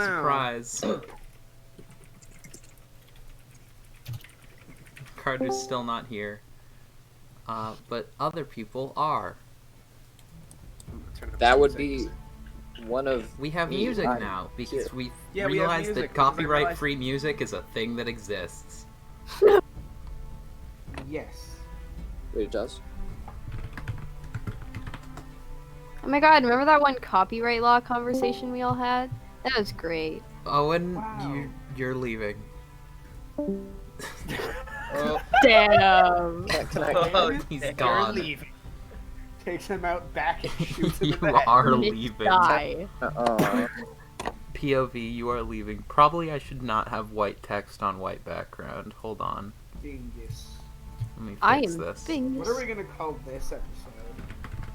Surprise. Carter's still not here. But other people are. That would be one of. We have music now because we realized that copyright-free music is a thing that exists. Yes. Wait, it does? Oh my god, remember that one copyright law conversation we all had? That was great. Owen, Wow. you're leaving. Damn. He's You're gone. leaving. Takes him out back and shoots him You in the head. are Mid leaving. die. POV, you are leaving. Probably I should not have white text on white background. Hold on. Dingus. Let me I fix am this. Bingus. What are we gonna call this episode?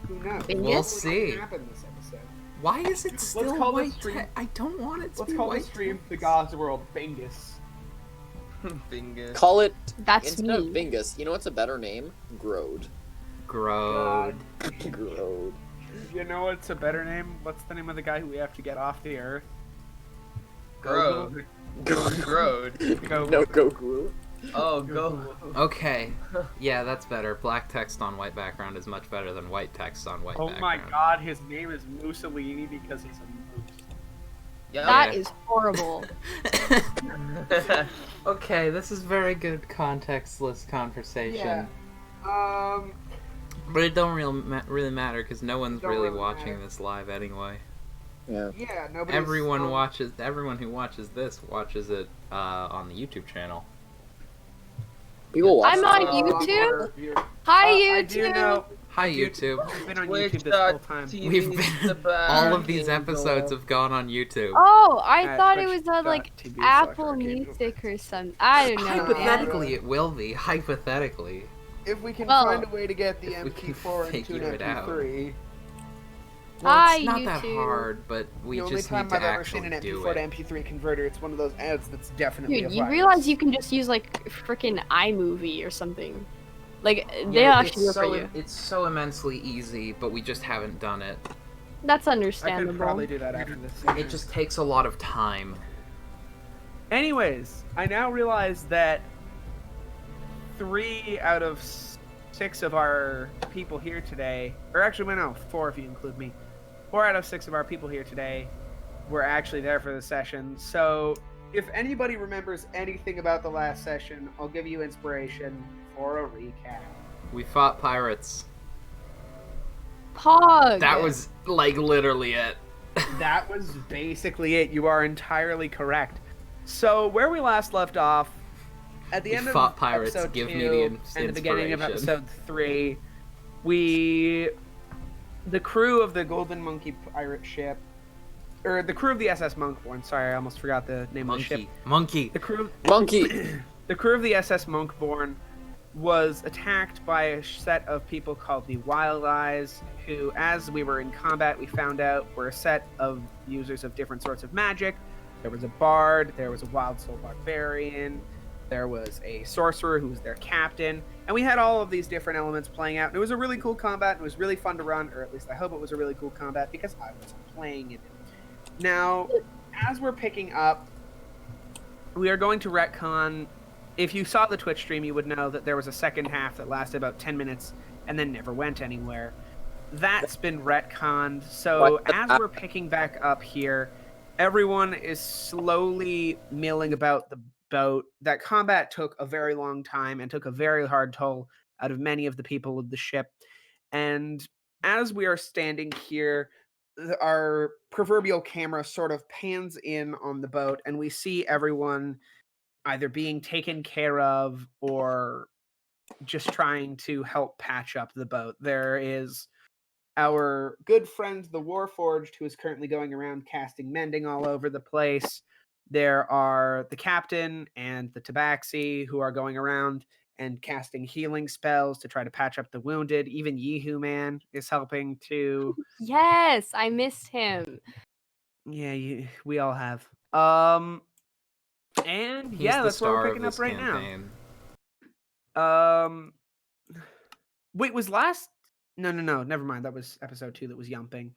Who knows? Bingus? We'll What see. happened this episode? Why is it still call this white stream- text? I don't want it to Let's be call white this stream text. The God's World Bingus. Bingus. Call it. That's Instead me. of Bingus, you know what's a better name? Grode. Grode. Grode. You know what's a better name? What's the name of the guy who we have to get off the earth? Grode. Grode. Go. No, go Groot. Oh, go. Okay. Yeah, that's better. Black text on white background is much better than white text on white Oh background. my god, his name is Mussolini because he's a moose. That Yeah. is horrible. Okay, this is very good contextless conversation. Yeah. But it don't really matter because no one's Don't really really watching matter. this live anyway. Yeah. Yeah, nobody. Everyone who watches this watches it on the YouTube channel. People watch I'm that. on YouTube. YouTube. Hi, I do YouTube. know. Hi YouTube. We've been on YouTube this whole time. We've been all of these episodes have gone on YouTube. Oh, I At thought it was on like twitch.tv/Arkangel. Apple Music or something. I don't know. man. Hypothetically, it will be. Hypothetically. If we can Well, find a way to get the if we can MP4 into figure an it out. MP3. Well, Hi, it's not that YouTube. hard, but we The only just time need to I've ever seen actually an do MP4 to it. MP3 converter, it's one of those ads that's definitely Dude, a you virus. realize you can just use like freaking iMovie or something. Like they Yeah, actually work for you. it's so immensely easy, but we just haven't done it. That's I could understandable. probably do that after this session. It just takes a lot of time. Anyways, I now realize that 3 out of 6 of our people here today, or actually, no, 4 if you include me. 4 out of 6 of our people here today were actually there for the session. So, if anybody remembers anything about the last session, I'll give you inspiration for a recap. We fought pirates. Pog. That was like literally it. That was basically it. You are entirely correct. So, where we last left off, at the We end fought of pirates, episode give 2 me the and the beginning of inspiration. episode 3, the crew of the Golden Monkey pirate ship, or the crew of the SS Monkborn. Sorry, I almost forgot the name of the ship. Monkey. The crew, Monkey. the crew of the SS Monkborn was attacked by a set of people called the Wildeyes, who, as we were in combat, we found out were a set of users of different sorts of magic. There was a bard, there was a wild soul barbarian, there was a sorcerer who was their captain, and we had all of these different elements playing out. And it was a really cool combat, and it was really fun to run, or at least I hope it was a really cool combat because I was playing it. Now, as we're picking up, we are going to retcon. If you saw the Twitch stream, you would know that there was a second half that lasted about 10 minutes and then never went anywhere. That's been retconned. So as we're picking back up here, everyone is slowly milling about the boat. That combat took a very long time and took a very hard toll out of many of the people of the ship. And as we are standing here, our proverbial camera sort of pans in on the boat, and we see everyone either being taken care of or just trying to help patch up the boat. There is our good friend, the Warforged, who is currently going around casting mending all over the place. There are the captain and the Tabaxi, who are going around and casting healing spells to try to patch up the wounded. Even Yehu Man is helping to. Yes, I missed him. Yeah, we all have. And He's yeah, the that's what star we're of picking up this right campaign. now. Wait, was last? No, never mind. That was episode 2. That was yumping.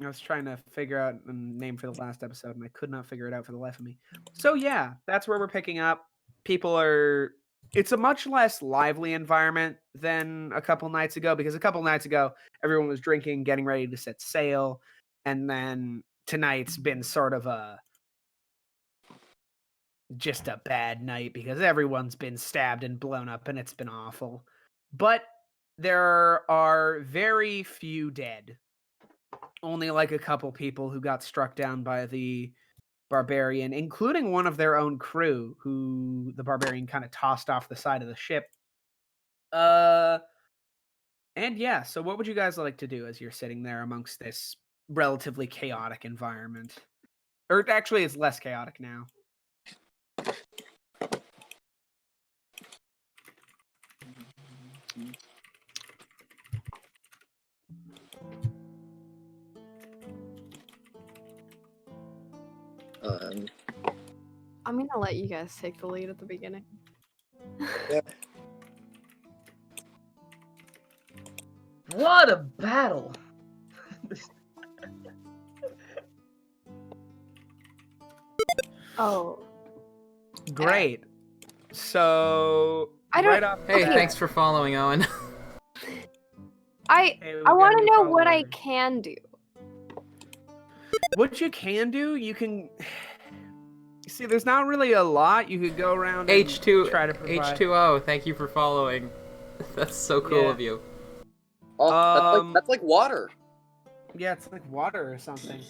I was trying to figure out a name for the last episode, and I could not figure it out for the life of me. So yeah, that's where we're picking up. People are... It's a much less lively environment than a couple nights ago, because a couple nights ago, everyone was drinking, getting ready to set sail, and then tonight's been sort of just a bad night because everyone's been stabbed and blown up, and it's been awful. But there are very few dead. Only like a couple people who got struck down by the barbarian, including one of their own crew, who the barbarian kind of tossed off the side of the ship. And yeah, so what would you guys like to do as you're sitting there amongst this relatively chaotic environment? Or actually, it's less chaotic now. I'm gonna let you guys take the lead at the beginning. Yeah. What a battle! Oh. Great. So I don't- right off the Hey, bat- thanks for following, Owen. Hey, we I got want a to new know what I follower. can do. What you can do, you can see. There's not really a lot you could go around. And H2 try to provide. H2O, thank you for following. That's so cool Yeah. of you. Oh, that's like water. Yeah, it's like water or something.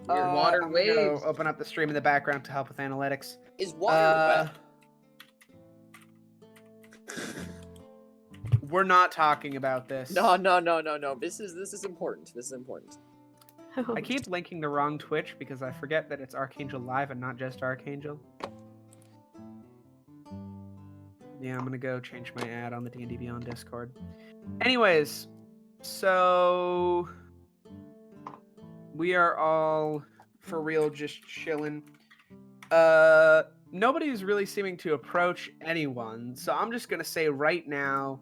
Your water I'm gonna go waves. open up the stream in the background to help with analytics. Is water We're not talking about this. wet? No. This is important. This is important. I keep linking the wrong Twitch because I forget that it's Arkangel Live and not just Arkangel. Yeah, I'm gonna go change my ad on the D&D Beyond Discord. Anyways, so we are all for real just chilling. Nobody's really seeming to approach anyone, so I'm just gonna say right now,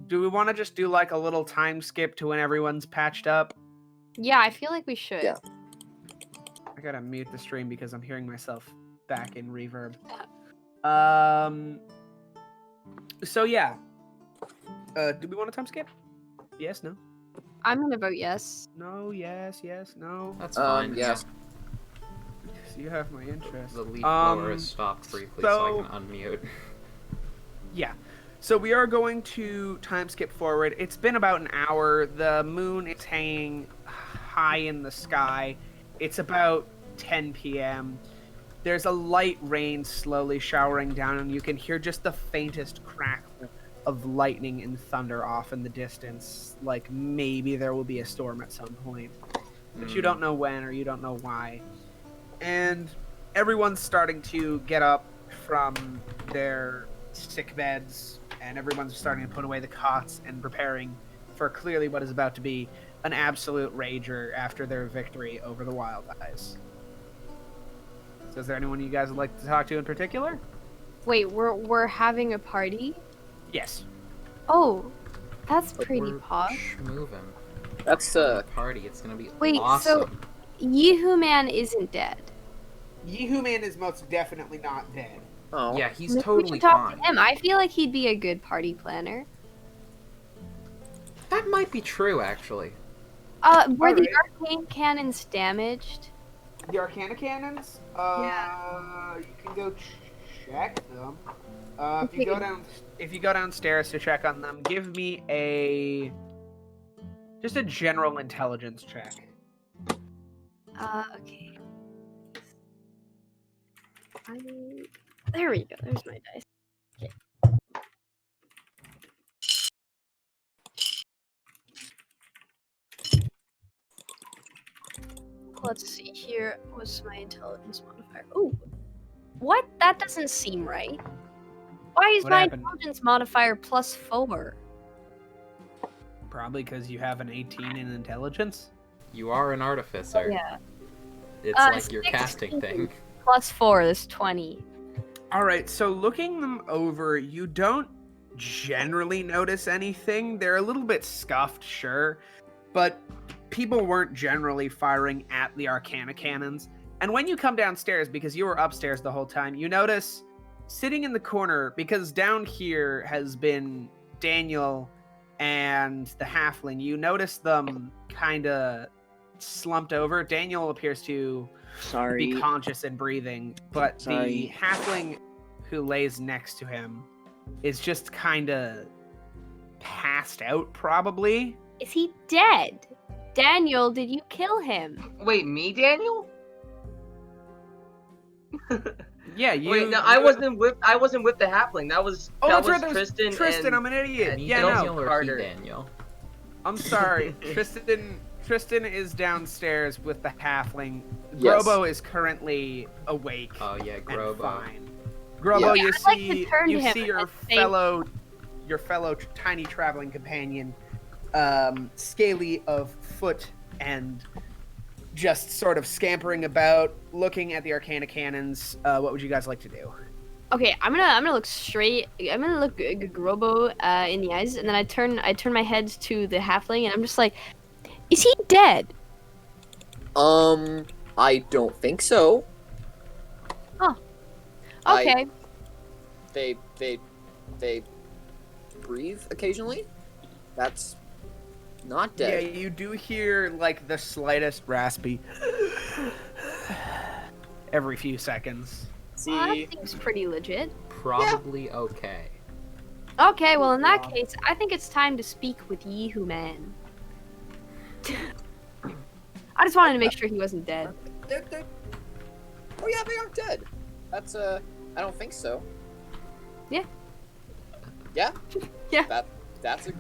do we want to just do like a little time skip to when everyone's patched up? Yeah, I feel like we should. Yeah. I gotta mute the stream because I'm hearing myself back in reverb. So yeah. Do we want a time skip? Yes, no? I'm gonna vote yes. No, yes, no. That's fine. Yes. So you have my interest. The leaf blower has stopped briefly, so I can unmute. Yeah. So we are going to time skip forward. It's been about an hour. The moon is hanging high in the sky. It's about 10 p.m. There's a light rain slowly showering down, and you can hear just the faintest crackle of lightning and thunder off in the distance. Like maybe there will be a storm at some point. But you don't know when or you don't know why. And everyone's starting to get up from their sick beds, and everyone's starting to put away the cots and preparing for clearly what is about to be an absolute rager after their victory over the wildeyes. So is there anyone you guys would like to talk to in particular? Wait, we're having a party? Yes. Oh, that's pretty We're posh. moving. That's Party. It's gonna be Wait, awesome. so Yehu Man isn't dead. Yehu Man is most definitely not dead. Oh. Yeah, he's Maybe we totally should talk fine. to him. I feel like he'd be a good party planner. That might be true, actually. Were the Alright. arcane cannons damaged? The Arcana cannons? Yeah. You can go check them. Okay. If you go downstairs to check on them, give me just a general intelligence check. Okay. There we go. There's my dice. Okay. Let's see here. What's my intelligence modifier? Ooh. What? That doesn't seem right. Why is What my happened? intelligence modifier +4? Probably because you have an 18 in intelligence. You are an artificer. Yeah. It's like your 16. casting thing. +4 is 20. Alright, so looking them over, you don't generally notice anything. They're a little bit scuffed, sure, but people weren't generally firing at the Arcana cannons. And when you come downstairs, because you were upstairs the whole time, you notice sitting in the corner, because down here has been Daniel and the halfling, you notice them kind of slumped over. Daniel appears to be conscious and breathing, but the halfling who lays next to him is just kind of passed out, probably. Is he dead? Daniel, did you kill him? Wait, me, Daniel? Yeah, you. Wait, no, I wasn't with the halfling. That was That's was right, Tristan. Tristan, and, I'm an idiot. Me, Yeah, Daniel, no. or Carter. he, Daniel? I'm sorry. Tristan is downstairs with the halfling. Yes. Grobo is currently awake. Oh yeah, and Grobo. fine. Grobo, Yeah. you I'd like to see, turn to him your and say- fellow tiny traveling companion, scaly of foot and just sort of scampering about, looking at the Arcana cannons. What would you guys like to do? Okay, I'm gonna look straight. I'm gonna look Grobo in the eyes, and then I turn my head to the halfling, and I'm just like, "Is he dead?" I don't think so. Okay. They breathe occasionally. That's not Yeah, dead. you do hear like the slightest raspy every few seconds. See, Well, that seems pretty legit. Probably okay. Okay, well in that case, I think it's time to speak with Yehu Man. I just wanted to make sure he wasn't dead. they're, oh yeah, they aren't dead. That's I don't think so. Yeah. Yeah. Yeah. That's a.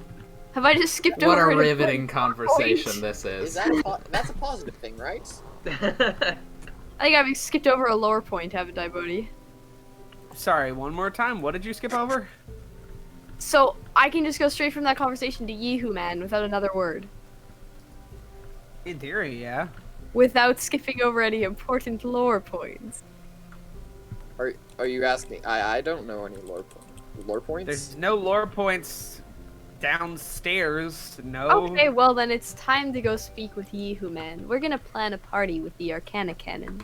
Have I just skipped What over a an riveting important conversation point? this Is is. that that's a positive thing, right? I think I've skipped over a lower point, haven't I, Bodhi? Sorry, one more time. What did you skip over? So I can just go straight from that conversation to Yehu Man without another word, In theory, yeah. without skipping over any important lore points. Are you asking? I don't know any lore points. There's no lore points downstairs. No. Okay, well then it's time to go speak with Yehu Man. We're gonna plan a party with the Arcana Cannon.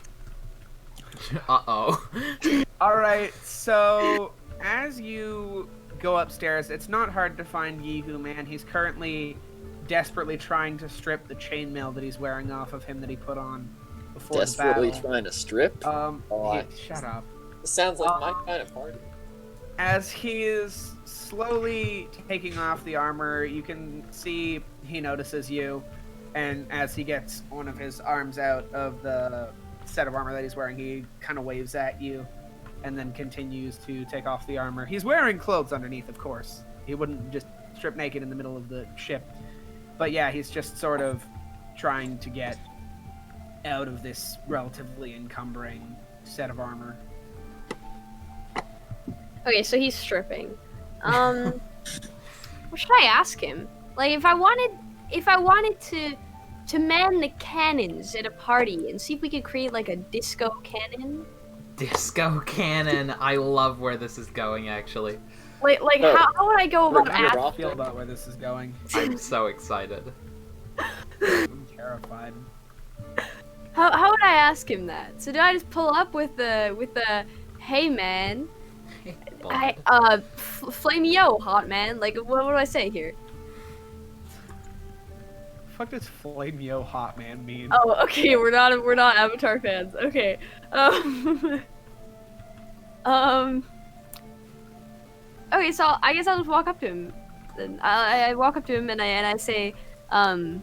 Uh-oh. All right. So as you go upstairs, it's not hard to find Yehu Man. He's currently desperately trying to strip the chainmail that he's wearing off of him that he put on before Desperately the battle. trying to strip. Shut up. This sounds like my kind of party. As he is slowly taking off the armor, you can see he notices you, and as he gets one of his arms out of the set of armor that he's wearing, he kind of waves at you, and then continues to take off the armor. He's wearing clothes underneath, of course. He wouldn't just strip naked in the middle of the ship. But yeah, he's just sort of trying to get out of this relatively encumbering set of armor. Okay, so he's stripping. What should I ask him? Like, if I wanted to man the cannons at a party and see if we could create like a disco cannon. Disco cannon. I love where this is going, actually. Like Oh. how would I go about Remember asking? I feel about where this is going. I'm so excited. I'm terrified. How would I ask him that? So do I just pull up with the hey man, flame yo hot man? Like what do I say here? Fuck does Flame Yo Hot Man mean? Oh, okay, we're not Avatar fans. Okay. Okay, so I guess I'll just walk up to him. Then I walk up to him and I say, actually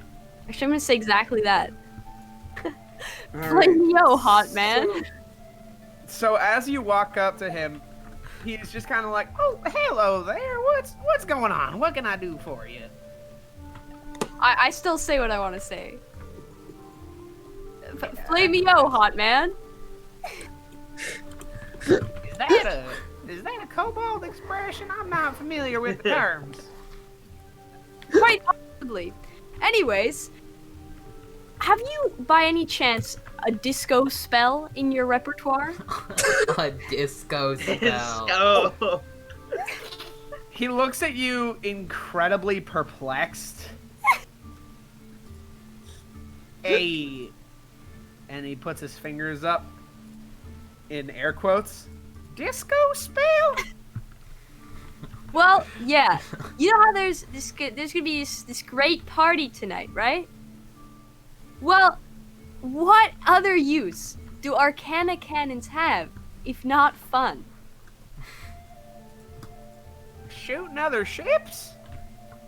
I'm gonna say exactly that. Flame yo, hot man. So as you walk up to him, he's just kind of like, "Oh, hello there. What's going on? What can I do for you?" I still say what I want to say. Flame yo, hot man. Is that a kobold expression? I'm not familiar with the terms. Quite possibly. Anyways, have you, by any chance, a disco spell in your repertoire? A disco spell. Oh. He looks at you incredibly perplexed. a, and he puts his fingers up in air quotes, disco spell? Well, yeah. You know how there's gonna be this great party tonight, right? Well, what other use do Arcana cannons have if not fun? Shooting other ships?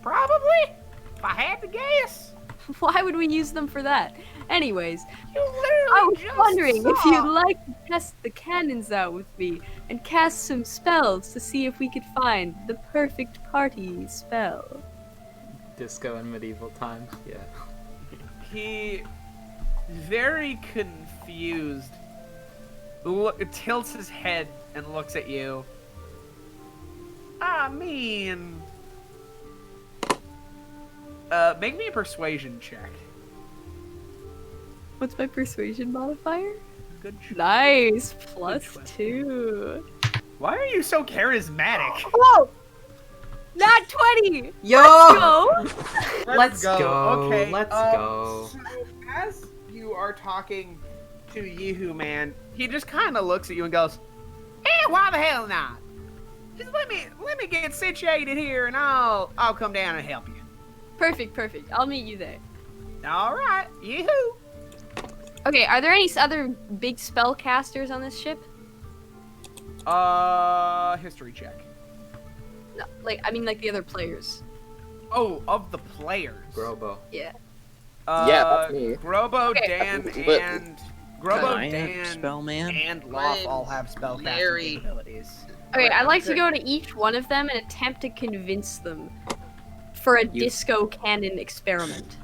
Probably, if I had to guess. Why would we use them for that? Anyways, You I literally was just wondering if saw- you'd like to test the cannons out with me and cast some spells to see if we could find the perfect party spell. Disco in medieval times, yeah. He, very confused, tilts his head and looks at you. I mean, make me a persuasion check. What's my persuasion modifier? Good. Nice, choice. +2. Why are you so charismatic? Whoa! Nat 20! Yo! Go! Let's go. Okay, Let's go. So as you are talking to Yehu Man, he just kind of looks at you and goes, "Hey, why the hell not? Just let me get situated here, and I'll come down and help you." Perfect. I'll meet you there. All right, Yehu. Okay, are there any other big spellcasters on this ship? History check. No, like the other players. Oh, of the players. Grobo. Yeah. Yeah, that's me. Grobo, Okay. Dan, But- and Can Grobo, I have Dan, Spellman? and My Loth all have spellcasting Larry. capabilities. Okay, I'd like to Okay. go to each one of them and attempt to convince them for a disco cannon experiment.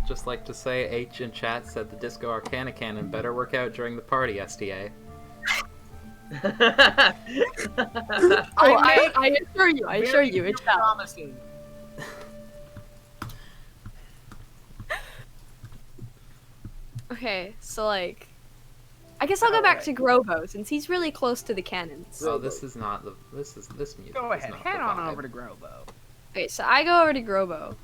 Just like to say, H in chat said the Disco Arcana Cannon better work out during the party, SDA. I assure you, Very it's not. promising. Okay, so like, I guess I'll go back to Grobo since he's really close to the cannons. Oh, this is not the. This music. Go is ahead, not head the on vibe. over to Grobo. Okay, so I go over to Grobo.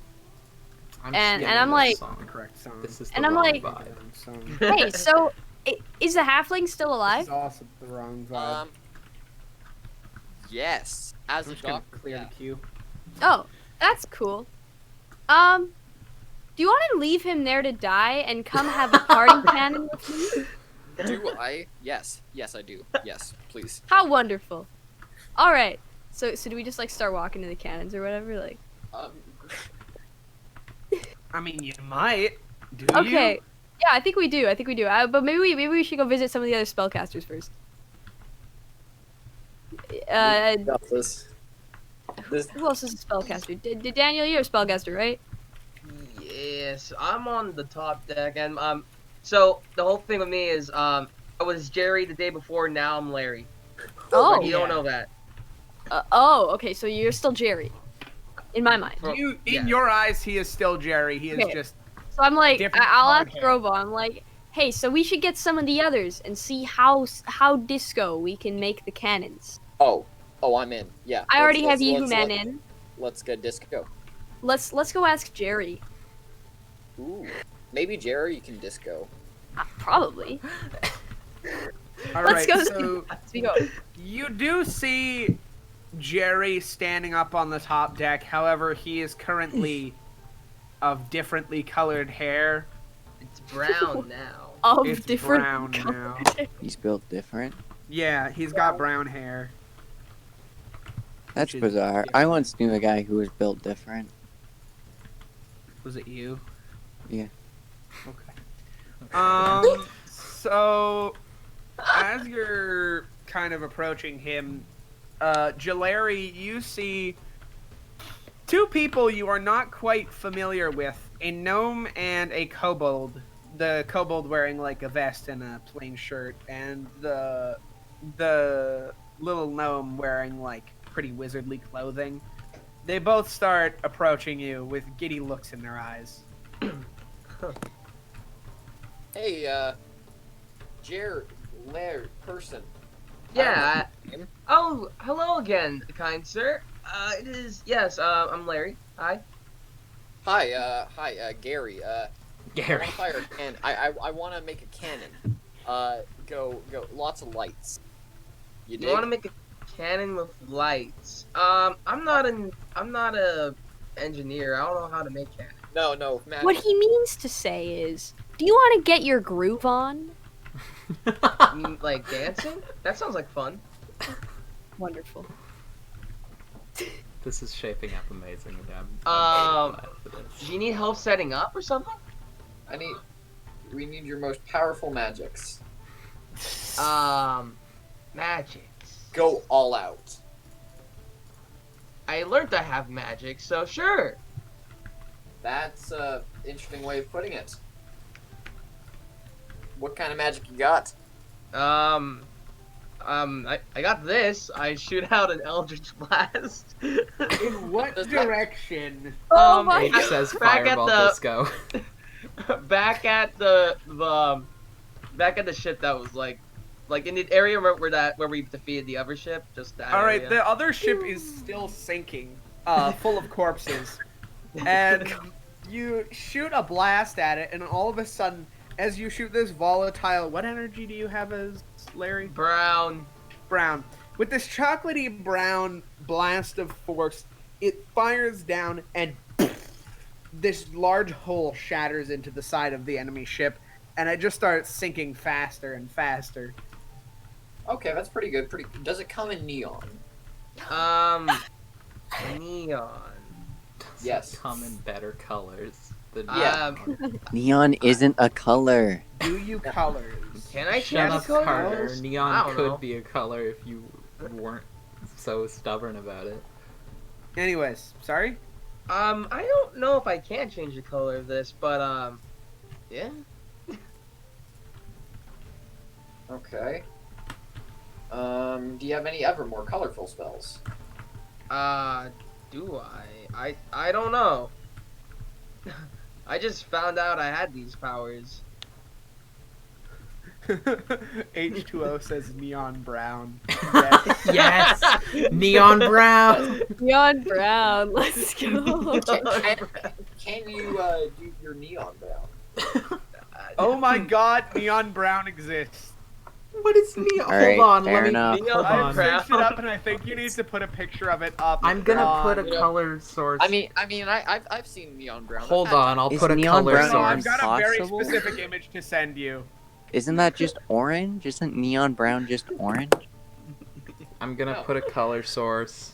I'm and skipping I'm this like- song. The correct song. This is the and I'm wrong like- vibe. Hey, so is the halfling still This alive? is also the wrong vibe. Yes. As I'm a just gonna doctor, clear yeah. the queue. Oh, that's cool. Do you want to leave him there to die and come have a party cannon with me? Do I? Yes. Yes, I do. Yes, please. How wonderful. All right. So do we just like start walking to the cannons or whatever? Like. Um, I mean, you might. Do Okay. you? Yeah, I think we do. But maybe we should go visit some of the other spellcasters first. got this. Who else is a spellcaster? Daniel, you're a spellcaster, right? Yes, I'm on the top deck, and so the whole thing with me is I was Jerry the day before. Now I'm Larry. Oh. You don't know that. Okay. So you're still Jerry, in my mind. You, in Yeah. your eyes, he is still Jerry. He is Okay. just. So I'm like, Different I'll ask hard hair. Grobo. I'm like, hey, so we should get some of the others and see how disco we can make the cannons. Oh, I'm in. Yeah. I already have let's- Yehu Man let's- in. Let's get disco. Let's go ask Jerry. Ooh. Maybe Jerry can disco. Probably. All Let's right, go. so Let's go. you do see Jerry standing up on the top deck. However, he is currently of differently colored hair. It's brown now. Of It's different brown now. colors. He's built different. Yeah, he's got brown hair. That's Which is- bizarre. yeah. I once knew a guy who was built different. Was it you? Yeah. Okay. So as you're kind of approaching him, Jalari, you see two people you are not quite familiar with: a gnome and a kobold. The kobold wearing like a vest and a plain shirt, and the little gnome wearing like pretty wizardly clothing. They both start approaching you with giddy looks in their eyes. Hey, Laird, person. Yeah. Name? Oh, hello again, kind sir. It is yes. I'm Larry. Hi. Hi, Gary. I Gary. want to fire a cannon. I want to make a cannon. Go, lots of lights. You You want to make a cannon with lights? I'm not a engineer. I don't know how to make cannons. No, Matt. What he means to say is, do you want to get your groove on? Like dancing? That sounds like fun. Wonderful. This is shaping up amazing. I'm very glad for this. Do you need help setting up or something? We need your most powerful magics. Magics. Go all out. I learned I have magic, so sure. That's a interesting way of putting it. What kind of magic you got? I got this. I shoot out an eldritch blast. In what direction? Oh my H god. says Back at fireball the- disco. back at the ship that was like in the area where we defeated the other ship. Just that. All right, area. the other ship is still sinking, full of corpses, and you shoot a blast at it, and all of a sudden, as you shoot this volatile, what energy do you have as Larry? Brown. Brown. With this chocolatey brown blast of force, it fires down and this large hole shatters into the side of the enemy ship, and it just starts sinking faster and faster. Okay, that's pretty good. Does it come in neon? Neon. Does Yes. it come in better colors than Yeah. Neon isn't a color. Do you colors? Can I Shut change up, the color? Carter. I Neon don't could know. be a color if you weren't so stubborn about it. Anyways, sorry? I don't know if I can change the color of this, but yeah. Okay. Do you have any ever more colorful spells? Do I don't know. I just found out I had these powers. H2O says neon brown. Yes! Neon brown! Neon brown, let's go. Can you do your neon brown? Oh my god, neon brown exists. What is neon? Alright, Hold on, fair let me. enough. Hold I've on. searched it up and I think you need to put a picture of it up. I'm gonna put a Yeah. color source. I've seen neon brown. Hold on, I'll Is put a neon color brown No, I've source. got a very Impossible? specific image to send you. Isn't that just orange? Isn't neon brown just orange? I'm gonna No. put a color source.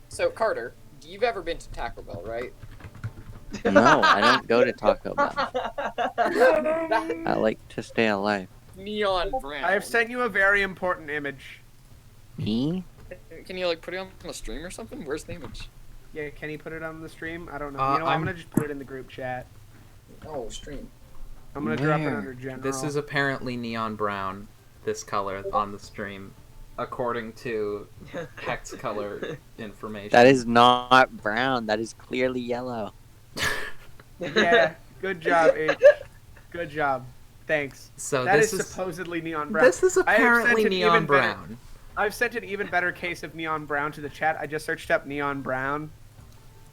So Carter, you've ever been to Taco Bell, right? No, I don't go to Taco Bell. That I like to stay alive. neon brown. I have sent you a very important image. Me? Can you put it on the stream or something? Where's the image? Yeah, can you put it on the stream? I don't know. I'm I'm gonna just put it in the group chat. Oh, stream. I'm gonna drop it Where? under general. This is apparently neon brown, this color on the stream, according to hex color information. That is not brown. That is clearly yellow. Yeah, good job, H. Good job. Thanks. So That this is is supposedly neon brown. this is I have apparently sent an neon even better- brown. I've sent an even better case of neon brown to the chat. I just searched up neon brown.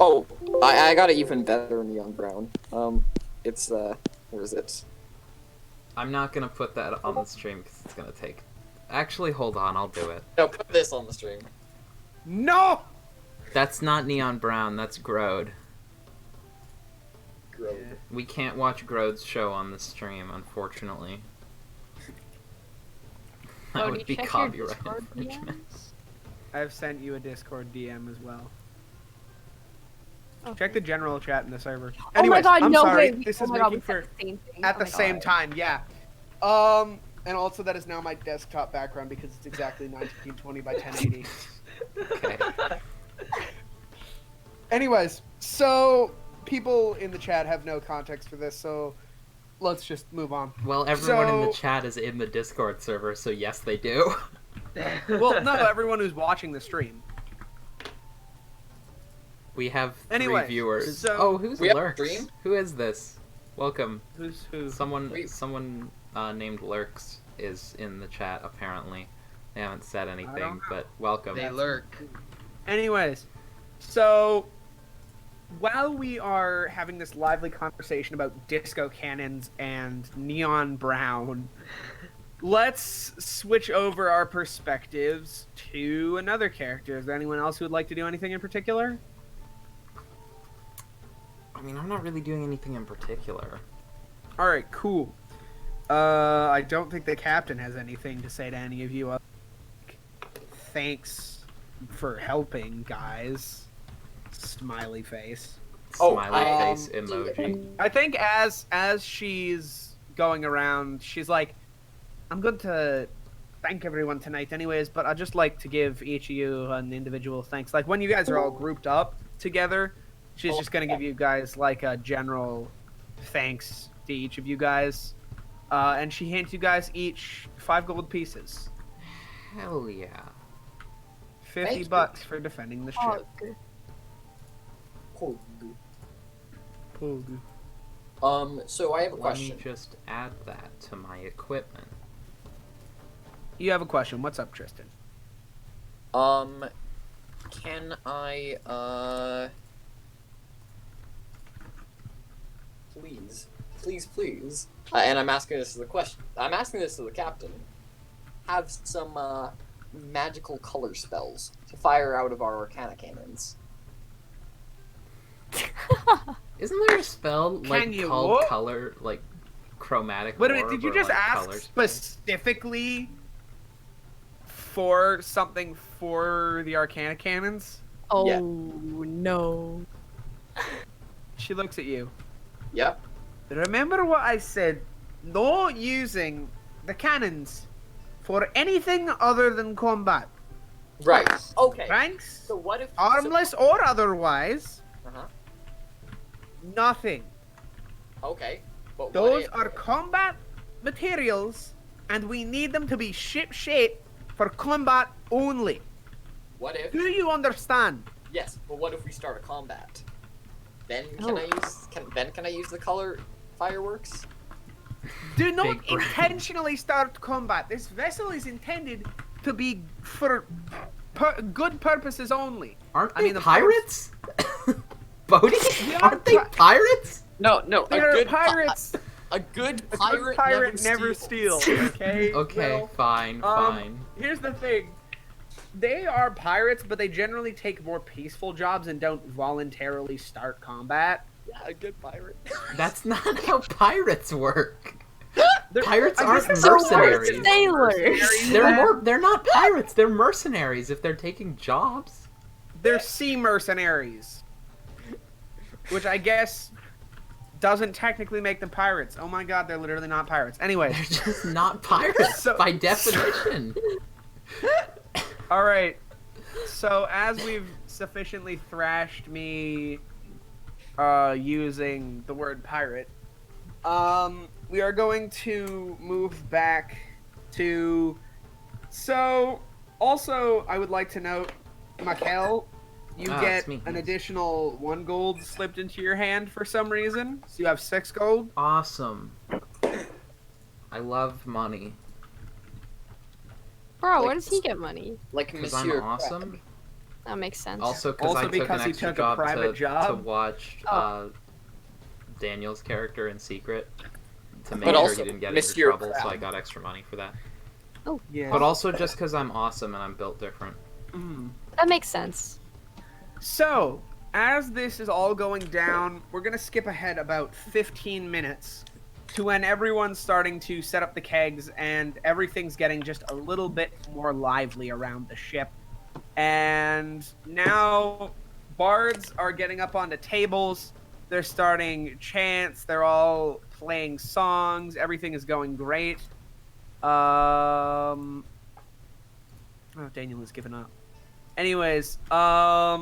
Oh, I got an even better neon brown. It's where is it? I'm not gonna put that on the stream because it's gonna take. Actually, hold on, I'll do it. No, put this on the stream. No! That's not neon brown. That's Grode. Grove. We can't watch Grode's show on the stream, unfortunately. That Oh, would do be you check your copyright Discord infringement. DMs? I've sent you a Discord DM as well. Okay. Check the general chat in the server. Oh my Anyways, god, I'm no sorry. way. This Oh is my god, making we for said the same thing. at Oh the my same god. time, yeah. And also that is now my desktop background because it's exactly 1920 by 1080. Okay. Anyways, so people in the chat have no context for this, so let's just move on. Well, everyone in the So- chat is in the Discord server, so yes, they do. Well, no, everyone who's watching the stream. We have three Anyway, viewers. so- Oh, who's We have a Lurks? stream? Who is this? Welcome. Who's who? Someone Wait. named Lurks is in the chat, apparently. They haven't said anything, know. but welcome. They lurk. Anyways, so while we are having this lively conversation about disco cannons and neon brown, let's switch over our perspectives to another character. Is there anyone else who would like to do anything in particular? I mean, I'm not really doing anything in particular. All right, cool. I don't think the captain has anything to say to any of you. Thanks for helping, guys. Smiley face. Smiley face emoji. I think as she's going around, she's like, I'm going to thank everyone tonight anyways, but I'd just like to give each of you an individual thanks. Like, when you guys are all grouped up together, she's just going to give you guys, like, a general thanks to each of you guys. And she hands you guys each 5 gold pieces. Hell yeah. 50 bucks for defending the ship. So I have a Let question. me just add that to my equipment. You have a question. What's up, Tristan? Can I, please, and I'm asking this as a question. I'm asking this to the captain. Have some, magical color spells to fire out of our Arcana cannons. Isn't there a spell called what? color, like chromatic? Wait a minute, orb did you or, just like, ask color spell? specifically for something for the Arcana cannons? Oh Yeah. no. She looks at you. Yep. Remember what I said? No using the cannons for anything other than combat. Right. Okay. Ranks, So what if armless or otherwise, Uh-huh. nothing. Okay. But what Those if, are combat materials, and we need them to be ship-shape for combat only. what if Do you understand? Yes, but what if we start a combat? Then can Oh. I use the color fireworks? Do not Big brain. intentionally start combat. This vessel is intended to be for good purposes only. Aren't I they mean, of course- pirates? Bodhi? Yeah, Aren't they pirates? No, They're pirates. A good A pirate, good pirate never never steals. steals. Okay. Okay, Well, fine. Here's the thing. They are pirates, but they generally take more peaceful jobs and don't voluntarily start combat. Yeah, a good pirate. That's not how pirates work. They're- Pirates I aren't guess they're mercenaries. Sailors. They're not pirates. They're mercenaries if they're taking jobs. They're sea mercenaries, which I guess doesn't technically make them pirates. Oh my god, they're literally not pirates. Anyway, They're just not pirates So- by definition. all right. So as we've sufficiently thrashed me using the word pirate, we are going to move back to. So also, I would like to note, Makel, you Ah, get it's me. an additional 1 gold slipped into your hand for some reason. So you have 6 gold. Awesome. I love money. Bro, Like- where does he get money? Like Because Monsieur I'm awesome. That makes sense. Also, because Also I took an because he extra took a private to job? watch Oh. Daniel's character in secret to make But sure also, he didn't get Monsieur into trouble, so I Crab. got extra money for that. Yeah. But also just because I'm awesome and I'm built different. That makes sense. So, as this is all going down, we're going to skip ahead about 15 minutes to when everyone's starting to set up the kegs and everything's getting just a little bit more lively around the ship. And now bards are getting up onto tables. They're starting chants. They're all playing songs. Everything is going great. Oh, Daniel has given up. Anyways, I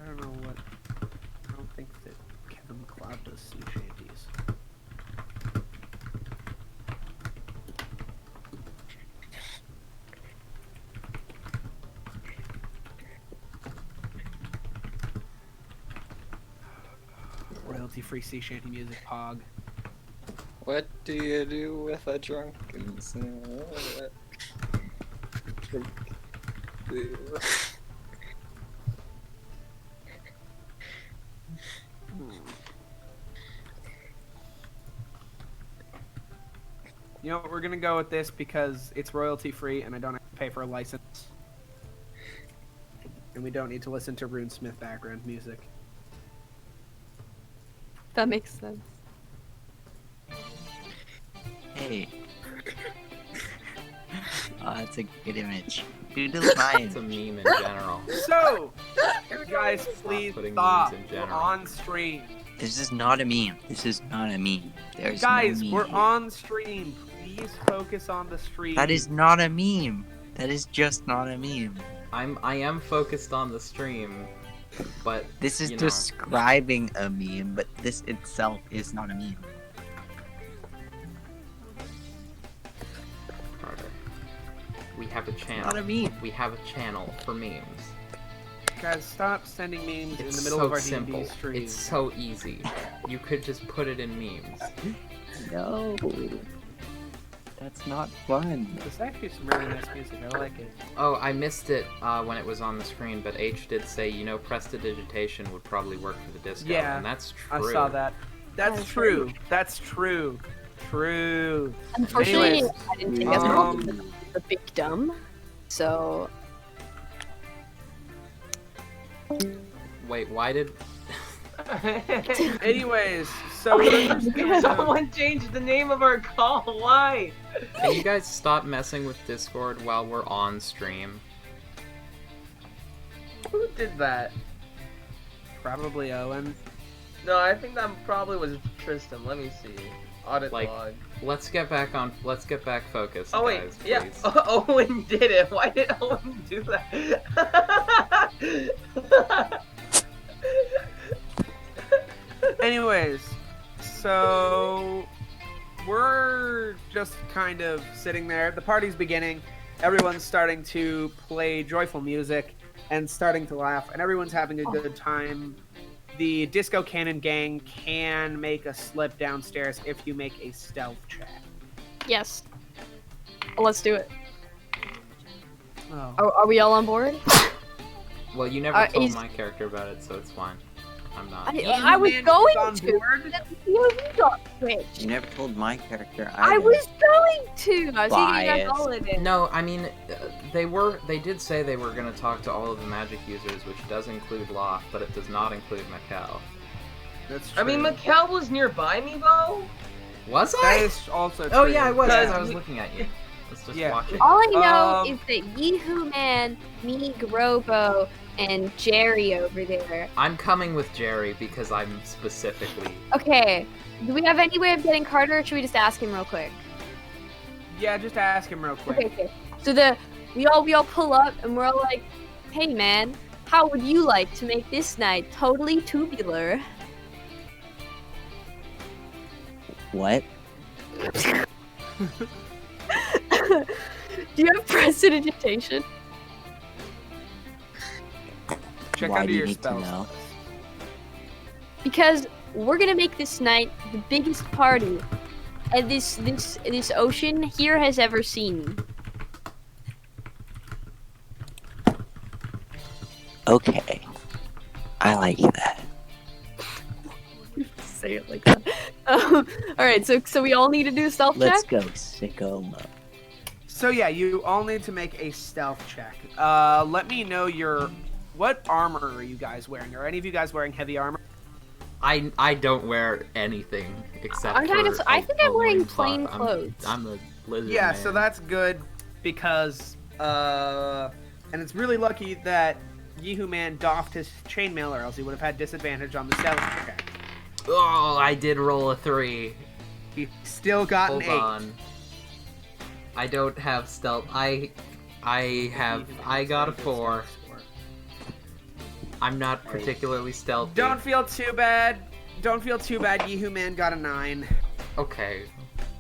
don't know what. I don't think that Kevin McLeod does sea shanties. Royalty-free sea shanty music, Pog. What do you do with a drunken sailor? You know what? We're gonna go with this because it's royalty free, and I don't have to pay for a license, and we don't need to listen to RuneSmith background music. That makes sense. Hey. Oh, that's a good image. Doodle It's mine. a meme in general. So, guys, please putting stop. memes in We're general. on stream. This is not a meme. This is not a meme. There's Guys, no meme we're here. on stream. Please focus on the stream. That is not a meme. That is just not a meme. I am focused on the stream, but This is you know. describing a meme, but this itself is not a meme. Carter, we have a channel. Not a meme. We have a channel for memes. Guys, stop sending memes in It's the middle so of our simple. D&D stream. It's so easy. You could just put it in memes. No. That's not fun. There's actually some really nice music. I like it. Oh, I missed it when it was on the screen, but H did say, you know, prestidigitation would probably work for the disco, Yeah, and that's I true. saw that. That's That's true. That's true. True. Unfortunately, Anyways, I didn't think that's um, a big dumb. So Wait, why did... Anyways, so we're just gonna- Someone changed the name of our call. Why? Can you guys stop messing with Discord while we're on stream? Who did that? Probably Owen. No, I think that probably was Tristan. Let me see. Audit Like- log. Let's get back focused, Oh wait, guys, yeah. please. Owen did it. Why did Owen do that? Anyways, so we're just kind of sitting there. The party's beginning. Everyone's starting to play joyful music and starting to laugh, and everyone's having a good time. The Disco Cannon gang can make a slip downstairs if you make a stealth check. yes, let's do it. Oh. Are we all on board? Well, you never told is- my character about it, so it's fine. I'm not. I was Man going on to. board? You got switched. You never told my character I either. was going to. I was thinking you guys Biased. all in it. No, I mean, they did say they were going to talk to all of the magic users, which does include Loth, but it does not include Mikkel. That's true. I mean, Mikkel was nearby me though. Was That I? is also true. Oh yeah, I was. Because I was you- looking at you. I was just Yeah. watching. All I know Um, is that Yeehoo Man, me, Grobo, and Jerry over there. I'm coming with Jerry because I'm specifically. Okay, do we have any way of getting Carter, or should we just ask him real quick? Yeah, just ask him real quick. Okay. So we all pull up and we're all like, "Hey man, how would you like to make this night totally tubular?" What? Do you have prestidigitation? Check Why under do you your need to spells. know? Because we're gonna make this night the biggest party and this ocean here has ever seen. Okay. I like that. Say it like that. All right, so we all need to do a stealth Let's check. go, sicko mode. So yeah, you all need to make a stealth check. Let me know what armor are you guys wearing? Are any of you guys wearing heavy armor? I don't wear anything except I'm for. kind of- I think I'm a wearing loincloth. plain clothes. I'm a lizard. Yeah, man. so that's good because and it's really lucky that Yeehoo Man doffed his chainmail, or else he would have had disadvantage on the stealth check. Oh, I did roll a 3. He still got Hold an 8. on. I don't have stealth. I got a 4. I'm not particularly stealthy. Don't feel too bad. Don't feel too bad. Yeehoo Man got a 9. Okay.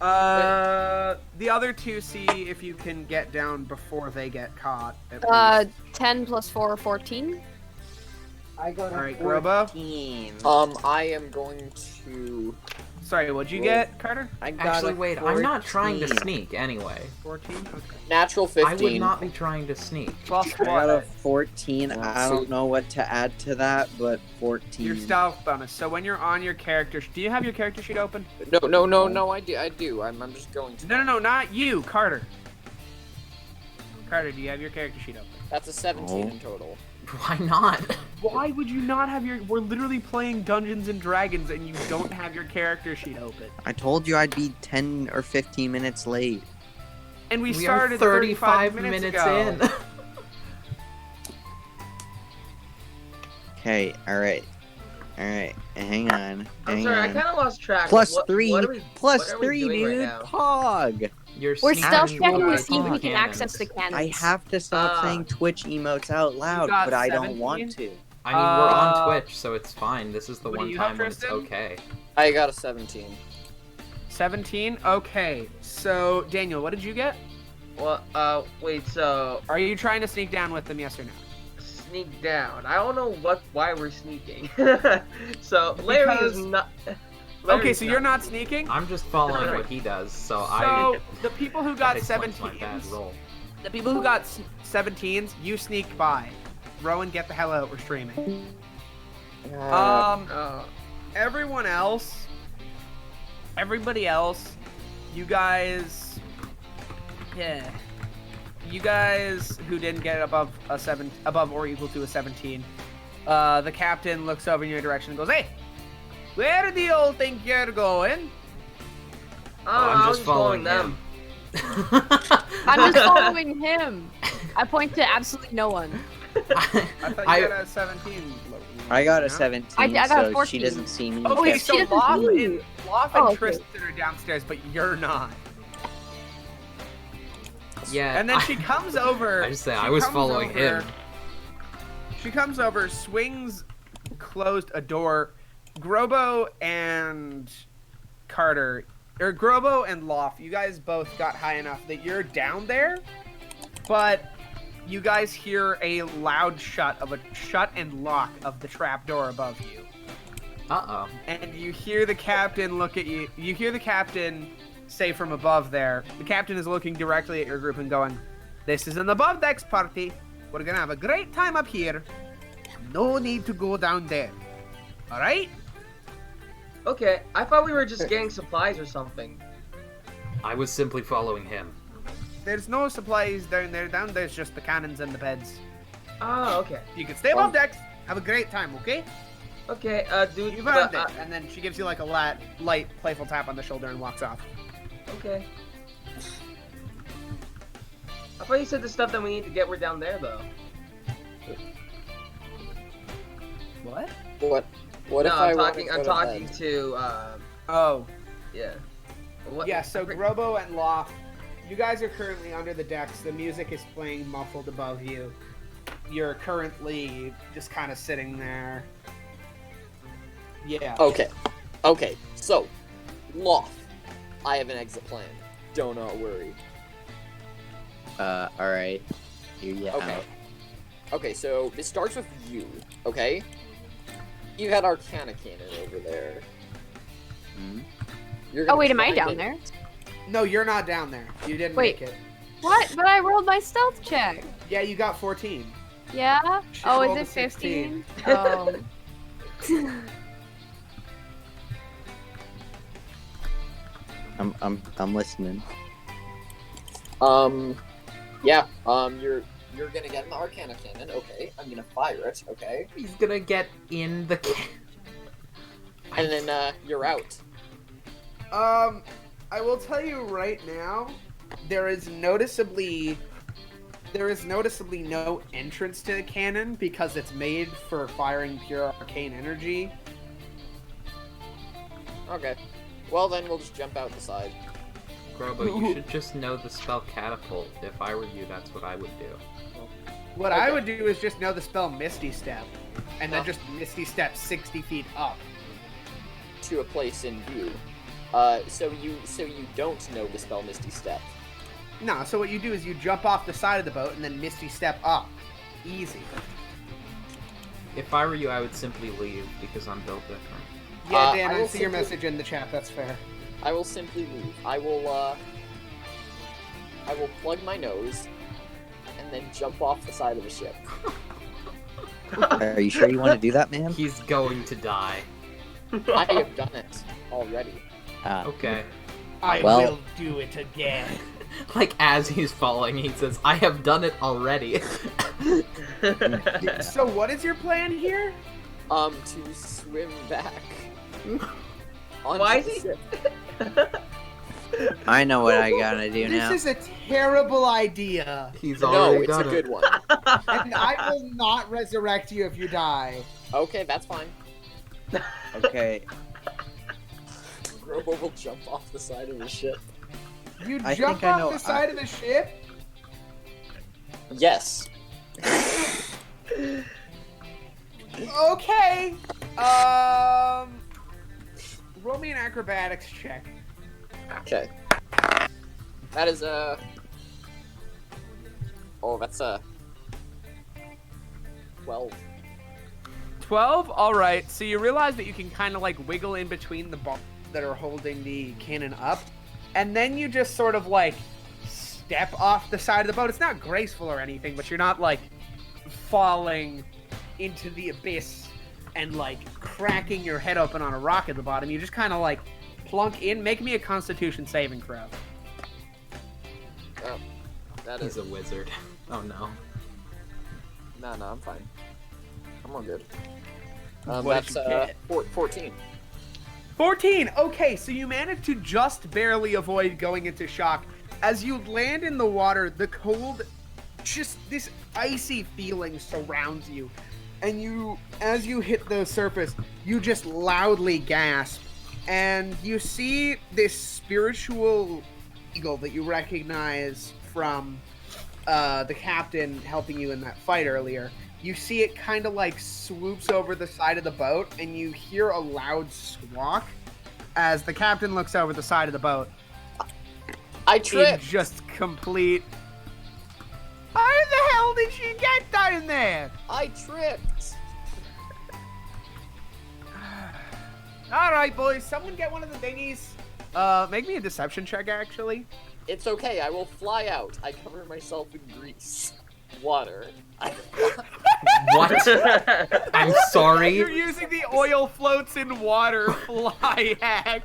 The other two, see if you can get down before they get caught. At least. 10 plus 4, 14. I got All right, Grobo. I am going to Sorry, what'd you get, Carter? I got Actually, a wait, I'm not trying to 14. sneak anyway. 14? Okay. Natural 15. I would not be trying to sneak. Plus I got a what? 14. I don't know what to add to that, but 14. Your stealth bonus. So when you're on your character, do you have your character sheet open? No, I do. I'm just going to. No, not you, Carter. Carter, do you have your character sheet open? That's a 17 in total. Why not? Why would you not have your... We're literally playing Dungeons and Dragons and you don't have your character sheet open. I told you I'd be 10 or 15 minutes late. And we We are started 35 minutes minutes ago. in. Okay, alright. Alright, hang on. I'm Hang sorry, I on. kind of lost track. Plus What- 3. What are we, Plus what are we 3, doing right dude. now? Pog. You're We're sneaking stealth Actually, checking to what see if I we can cannons. access the cannons. I have to stop Ah. saying Twitch emotes out loud, got but I don't 17? want to. I mean, we're on Uh, Twitch, so it's fine. This is the what do one you have, time when it's Tristan? okay. I got a 17. 17? Okay. So, Daniel, what did you get? Well, wait, so Are you trying to sneak down with them, yes or no? sneak down. I don't know why we're sneaking. So Larry Because- is not. Okay, Larry's so you're not sneaking? I'm just following Right. what he does, so, So, the people who that got explains my bad 17s, roll. the people who got 17s, you sneaked by. Rowan, get the hell out, we're streaming. Oh. Everyone else, everybody else, you guys, yeah, you guys who didn't get above or equal to a 17, the captain looks over in your direction and goes, "Hey, where do you all think you're going?" I'm I just was following them. I'm just following him. I point to absolutely no one. I thought you got a 17. I got a No? 17, I got a so she 14. doesn't see me. Okay, She so doesn't Loff see and, you. Loff Oh, and okay. Tristan are downstairs, but you're not. Yeah. And then she comes over. I just say she I was comes following over- him. She comes over, swings closed a door. Grobo and Carter, or Grobo and Loft, you guys both got high enough that you're down there, but you guys hear a loud shut and lock of the trap door above you. Uh-oh. And you hear the captain look at you. You hear the captain say from above there. The captain is looking directly at your group and going, "This is an above decks party. We're gonna have a great time up here. No need to go down there. All right?" Okay, I thought we were just getting supplies or something. I was simply following him. There's no supplies down there. Down there's just the cannons and the beds. Oh, okay. You can stay above decks. Have a great time, okay? Okay, dude. You've earned it. And then she gives you like a light, playful tap on the shoulder and walks off. Okay. I thought you said the stuff that we need to get were down there, though. What? What No, if I'm I talking. I'm talking to. Oh. Yeah. What? Yeah, so Grobo and Loft, you guys are currently under the decks. The music is playing muffled above you. You're currently just kind of sitting there. Yeah. Okay. So, Loft, I have an exit plan. Do not worry. Alright. Here you Okay. out. Okay, so this starts with you. Okay. You had Arcana Cannon over there. Hmm? You're Oh gonna wait, am I try down and- there? No, you're not down there. You didn't Wait. make it. What? But I rolled my stealth check. Yeah, you got 14. Yeah? She Oh, rolled is a it 16. 15? Oh. I'm listening. Yeah. You're gonna get an Arcana Cannon. Okay. I'm gonna fire it. Okay. He's gonna get in the And then you're out. I will tell you right now, there is noticeably no entrance to the cannon because it's made for firing pure arcane energy. Okay. Well then, we'll just jump out the side. Grobo, you should just know the spell catapult. If I were you, that's what I would do. What I Okay. would do is just know the spell Misty Step, and then Oh. just Misty Step 60 feet up. To a place in view. So you don't know the spell Misty Step. No, so what you do is you jump off the side of the boat and then Misty Step up. Easy. If I were you, I would simply leave because I'm built different. Yeah, Dan, I I will see your simply- message in the chat. That's fair. I will simply leave. I will plug my nose and then jump off the side of the ship. Are you sure you want to do that, man? He's going to die. I have done it already. Okay. I Well- will do it again. Like, as he's falling, he says, I have done it already. So what is your plan here? To swim back. Onto Why is the he- ship. I know what I gotta do This now. is a terrible idea, He's No, already it's a done good it. one. and I will not resurrect you if you die. Okay, that's fine. Okay, Robo will jump off the side of the ship. You I jump think I off know- the side of the ship? Yes. Okay. Roll me an acrobatics check. Okay. That is Oh, that's 12. 12? Alright, so you realize that you can kind of like wiggle in between the bars that are holding the cannon up, and then you just sort of like step off the side of the boat. It's not graceful or anything, but you're not like falling into the abyss and like cracking your head open on a rock at the bottom. You just kind of like plunk in. Make me a Constitution saving throw. Oh, that He's is... a wizard. Oh no. No, I'm fine. I'm all good. What That's did you get? 14. 14! Okay, so you managed to just barely avoid going into shock. As you land in the water, the cold, just this icy feeling surrounds you. And you, as you hit the surface, you just loudly gasp. And you see this spiritual eagle that you recognize from the captain helping you in that fight earlier. You see it kind of like swoops over the side of the boat, and you hear a loud squawk as the captain looks over the side of the boat. I In tripped! just complete. How the hell did she get down there? I tripped! All right, boys, someone get one of the dinghies. Make me a deception check, actually. It's okay, I will fly out. I cover myself in grease. Water. What? I'm You're sorry. using the oil floats in water fly hack.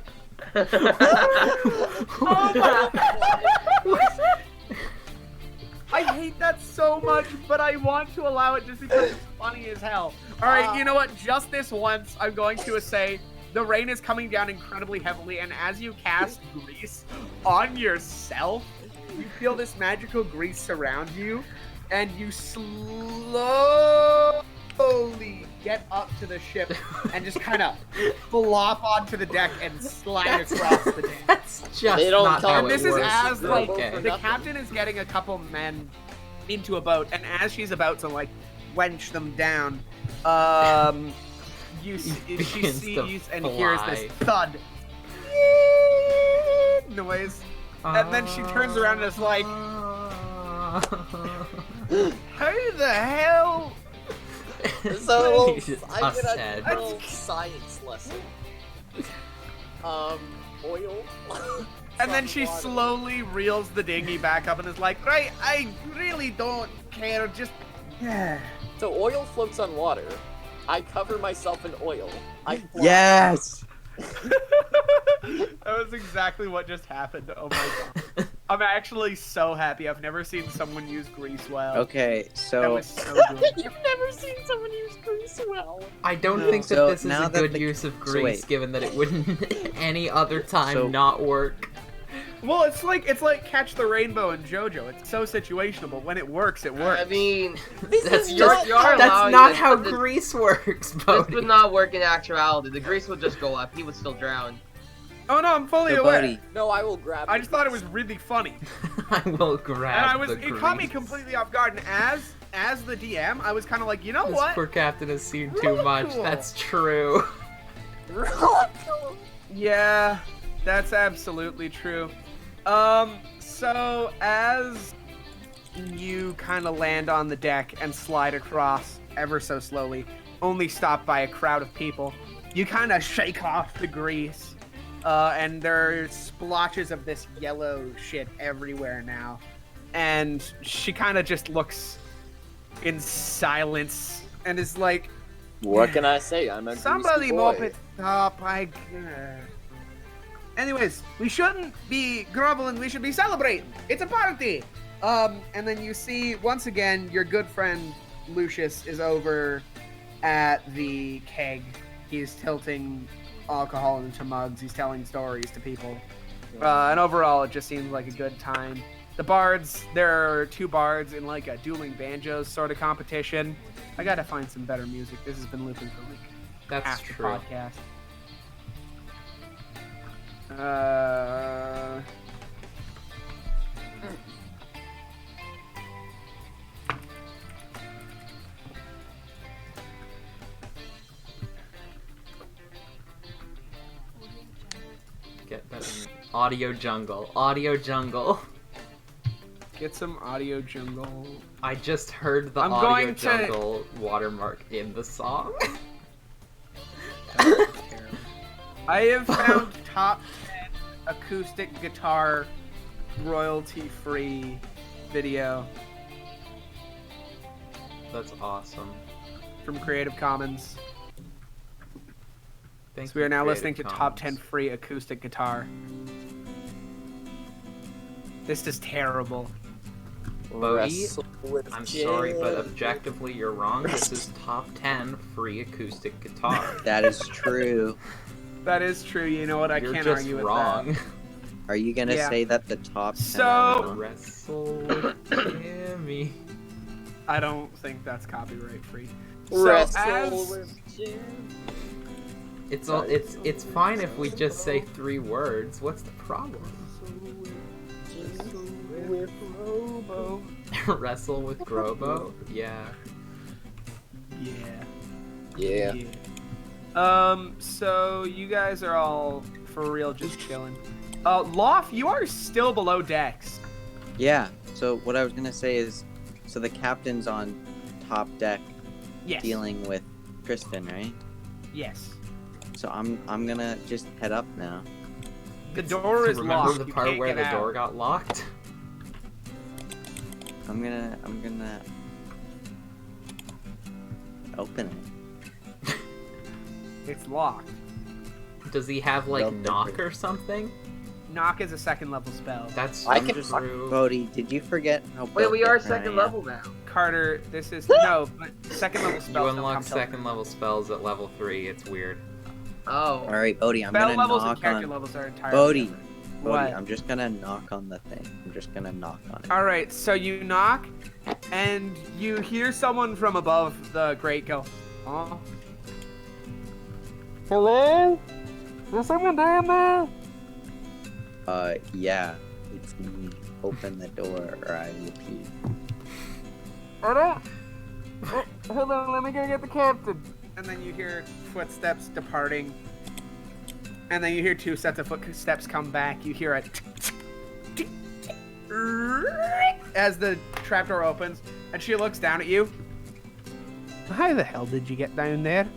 I hate that so much, but I want to allow it just because it's funny as hell. Alright, you know what? Just this once, I'm going to say the rain is coming down incredibly heavily, and as you cast grease on yourself, you feel this magical grease surround you, and you slowly get up to the ship and just kind of flop onto the deck and slide across the deck. That's just They don't not tell how me. it And this is works. as like Okay. the captain is getting a couple men into a boat, and as she's about to like wench them down, she begins to sees and hears this fly. thud noise, and then she turns around and is like, "How the hell?" So, Jesus, I'm us gonna Ted. do a little science lesson. Oil. And then from she water. slowly reels the dinghy back up and is like, "Right, I really don't care. Just yeah." So oil floats on water. I cover myself in oil. I fly. Yes! That was exactly what just happened. Oh my god. I'm actually so happy. I've never seen someone use grease well. Okay, That so was so good. You've never seen someone use grease well. I don't No. think that So this is now a that good the- use of so grease, wait. given that it wouldn't any other time So- not work. Well, it's like Catch the Rainbow and JoJo. It's so situational, but when it works, it works. I mean, That's is just you're that's allowing not this- how this- grease works, this Bodhi. would not work in actuality. The grease would just go up. He would still drown. Oh no, I'm fully so aware. buddy, No, I will grab. I the just thought it was grease. really funny, I will grab and the it caught me grease. completely off guard. And as the DM, I was kind of like, you know This what? poor captain has seen too Really much. cool. That's true. Yeah, that's absolutely true. So as you kind of land on the deck and slide across ever so slowly, only stopped by a crowd of people, You kind of shake off the grease, and there's splotches of this yellow shit everywhere now. And she kind of just looks in silence and is like, What can I say? I'm a somebody greasy mop boy. it up. Anyways, we shouldn't be groveling. We should be celebrating. It's a party. And then you see once again your good friend Lucius is over at the keg. He's tilting alcohol into mugs. He's telling stories to people. And overall, it just seems like a good time. The bards, there are 2 bards in like a dueling banjos sort of competition. I gotta find some better music. This has been looping for like That's half the true. podcast. Get that in. Audio jungle. Audio jungle. Get some audio jungle. I just heard the I'm audio going to- jungle watermark in the song. I have found top 10 acoustic guitar royalty-free video That's awesome. from Creative Commons. Thank So we are you, now Creative listening to top Commons. 10 free acoustic guitar. This is terrible. Bodhi, Wrestle with I'm Jay. sorry, but objectively you're wrong. This is top 10 free acoustic guitar. That is true. That is true. You know what? I You're can't just argue with wrong. that. Are you gonna Yeah. say that the top 10 So- are wrong? Wrestle with Jimmy. I don't think that's copyright free. Wrestle So with Jay. It's fine if we just say 3 words. What's the problem? With Robo. Wrestle with Grobo? Yeah. Yeah. Yeah. So you guys are all for real just chilling. Loft, you are still below decks. Yeah. So what I was gonna say is, so the captain's on top deck Yes. dealing with Tristan, right? Yes. So I'm gonna just head up now. The door is Remember locked. the You part can't where get the out. door got locked? I'm gonna open it. It's locked. Does he have like Nope. knock or something? Knock is a second level spell. That's I I'm can- just true. Bodhi, did you forget how Wait, we are different I second am? level now. Carter, this is no, but second level You spells don't unlock come till- second level spells at level 3. It's weird. Oh. All right, Bodhi, I'm Spell gonna levels and knock character on. levels are entirely Bodhi, different. Bodhi, What? I'm just gonna knock on the thing. I'm just gonna knock on it. All right, so you knock, and you hear someone from above the grate go, "Oh, hello? Is someone down there?" Yeah, it's me. Open the door, or I will pee. Hold on, let me go get the captain. And then you hear footsteps departing. And then you hear 2 sets of footsteps come back. You hear a as the trapdoor opens, and she looks down at you. How the hell did you get down there?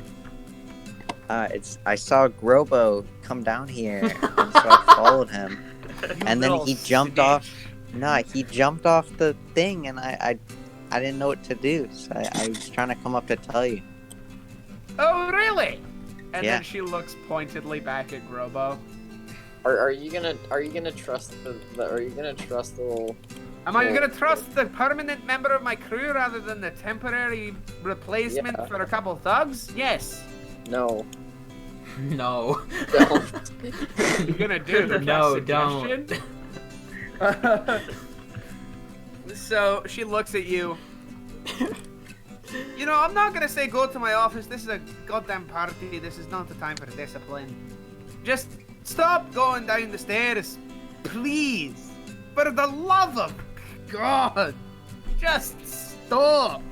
I saw Grobo come down here, and so I followed him. And then little he jumped snitch. off. Nah, he jumped off the thing, and I didn't know what to do. So I was trying to come up to tell you. Oh, really? And Yeah. then she looks pointedly back at Grobo. Are you gonna trust the little? Am I gonna trust the permanent member of my crew rather than the temporary replacement Yeah. for a couple thugs? Yes. No. No. Don't. You're gonna do the No, suggestion? So she looks at you. You know, I'm not gonna say go to my office. This is a goddamn party. This is not the time for discipline. Just stop going down the stairs, please. For the love of God, just stop,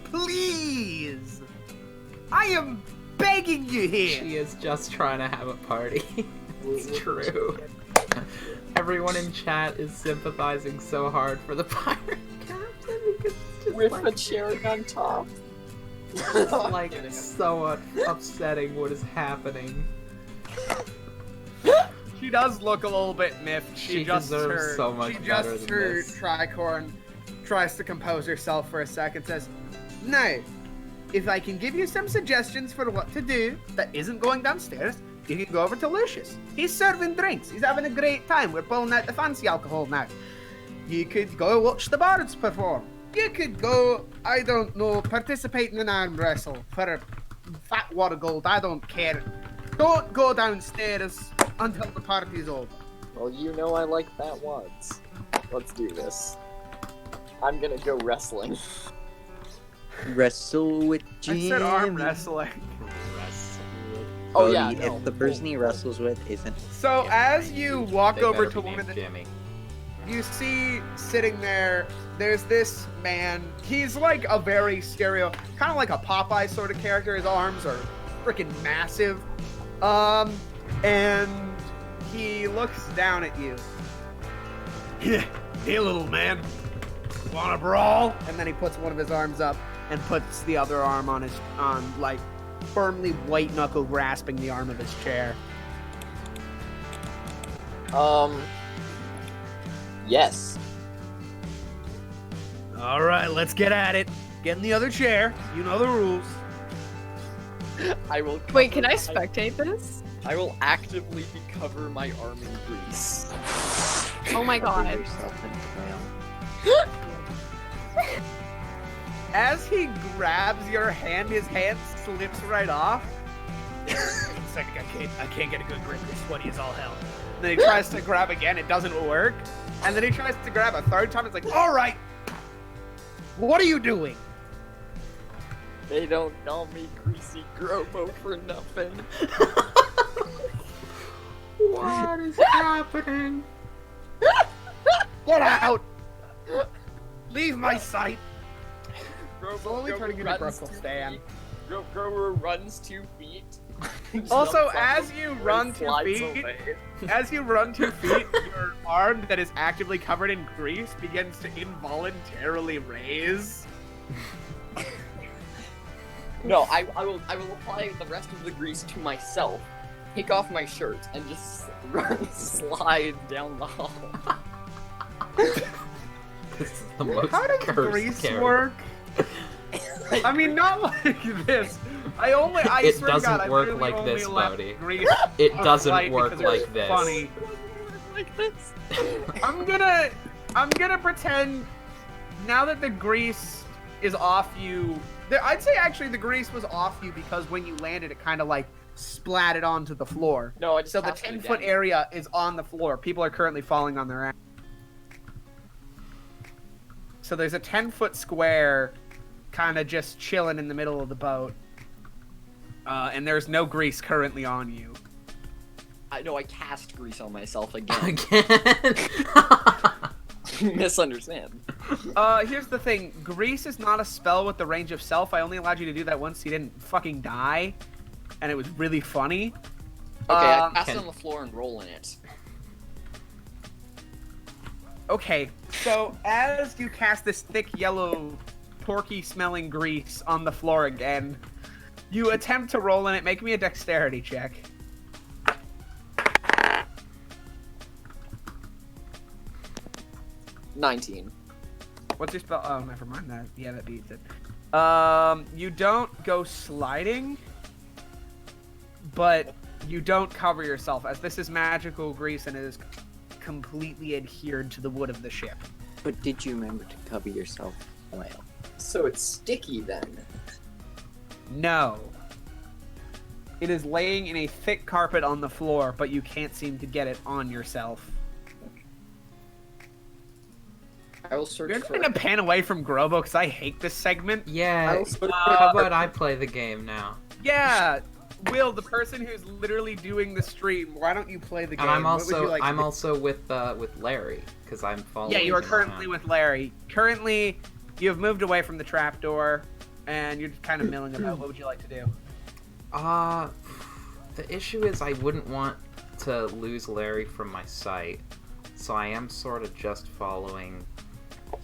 please. I am begging you here. She is just trying to have a party. It's true. Everyone in chat is sympathizing so hard for the pirate captain because it's just With like, a cherry on top. It's like so upsetting what is happening. She does look a little bit miffed. She deserves so much better than this. Tricorn tries to compose herself for a second, says, "Now, if I can give you some suggestions for what to do that isn't going downstairs, you can go over to Lucius. He's serving drinks. He's having a great time. We're pulling out the fancy alcohol now. You could go watch the bards perform. You could go, I don't know, participate in an arm wrestle for fat water gold. I don't care. Don't go downstairs until the party's over." Well, you know I like fat wads. Let's do this. I'm gonna go wrestling. Wrestle with Jim. I said arm wrestling. Oh Cody, yeah, no. if the person he wrestles with isn't. So as you walk They over better to be one of named the, Jimmy. you see sitting there, there's this man. He's like a very kind of like a Popeye sort of character. His arms are freaking massive. And he looks down at you. Hey, little man. Wanna brawl? And then he puts one of his arms up and puts the other arm on like firmly white knuckle grasping the arm of his chair. Yes. All right, let's get at it. Get in the other chair. You know the rules. I will. Wait, can I spectate this? I will actively cover my arm in grease. Oh my god. Yourself in oil. As he grabs your hand, his hand slips right off. One second, I can't get a good grip. It's sweaty as all hell. And then he tries to grab again. It doesn't work. And then he tries to grab a third time. It's like, all right, what are you doing? They don't call me Greasy Grobo for nothing. What is happening? Get out! Leave my sight! Grobo, Slowly turning into Bruckle Stan. Grobo runs 2 feet. Also, jumps as off you and run 2 slides feet, away. as you run 2 feet, your arm that is actively covered in grease begins to involuntarily raise. No, I will apply the rest of the grease to myself, take off my shirt, and just slide down the hall. This is the most How does cursed grease character. work? I mean, not like this. I It swear to God, doesn't I work really like only this, left Bodhi. Grease It a doesn't flight work because it was like this. Funny. Like this. I'm gonna pretend now that the grease is off you. I'd say actually the grease was off you because when you landed, it kind of like splatted onto the floor. No, I just So the passed it 10-foot again. area is on the floor. People are currently falling on their ass. So there's a 10-foot square kind of just chilling in the middle of the boat. And there's no grease currently on you. I know I cast grease on myself again. Again. Misunderstand. Here's the thing. Grease is not a spell with the range of self. I only allowed you to do that once so you didn't fucking die. And it was really funny. Okay, I cast Can- it on the floor and roll in it. Okay, so as you cast this thick yellow, porky-smelling grease on the floor again, you attempt to roll in it. Make me a dexterity check. $19. What's your spell? Oh, never mind that. Yeah, that beats it. You don't go sliding, but you don't cover yourself, as this is magical grease and it is completely adhered to the wood of the ship. But did you remember to cover yourself in oil? So it's sticky then. No. It is laying in a thick carpet on the floor, but you can't seem to get it on yourself. I will search You're for going to pan away from Grobo because I hate this segment. Yeah. I'll search How about I play the game now? Yeah, Will, the person who's literally doing the stream, why don't you play the game? And I'm What would you also like to do? also with Larry because I'm following. Yeah, you are him currently around. with Larry. Currently, you have moved away from the trapdoor, and you're just kind of milling about. What would you like to do? The issue is I wouldn't want to lose Larry from my sight, so I am sort of just following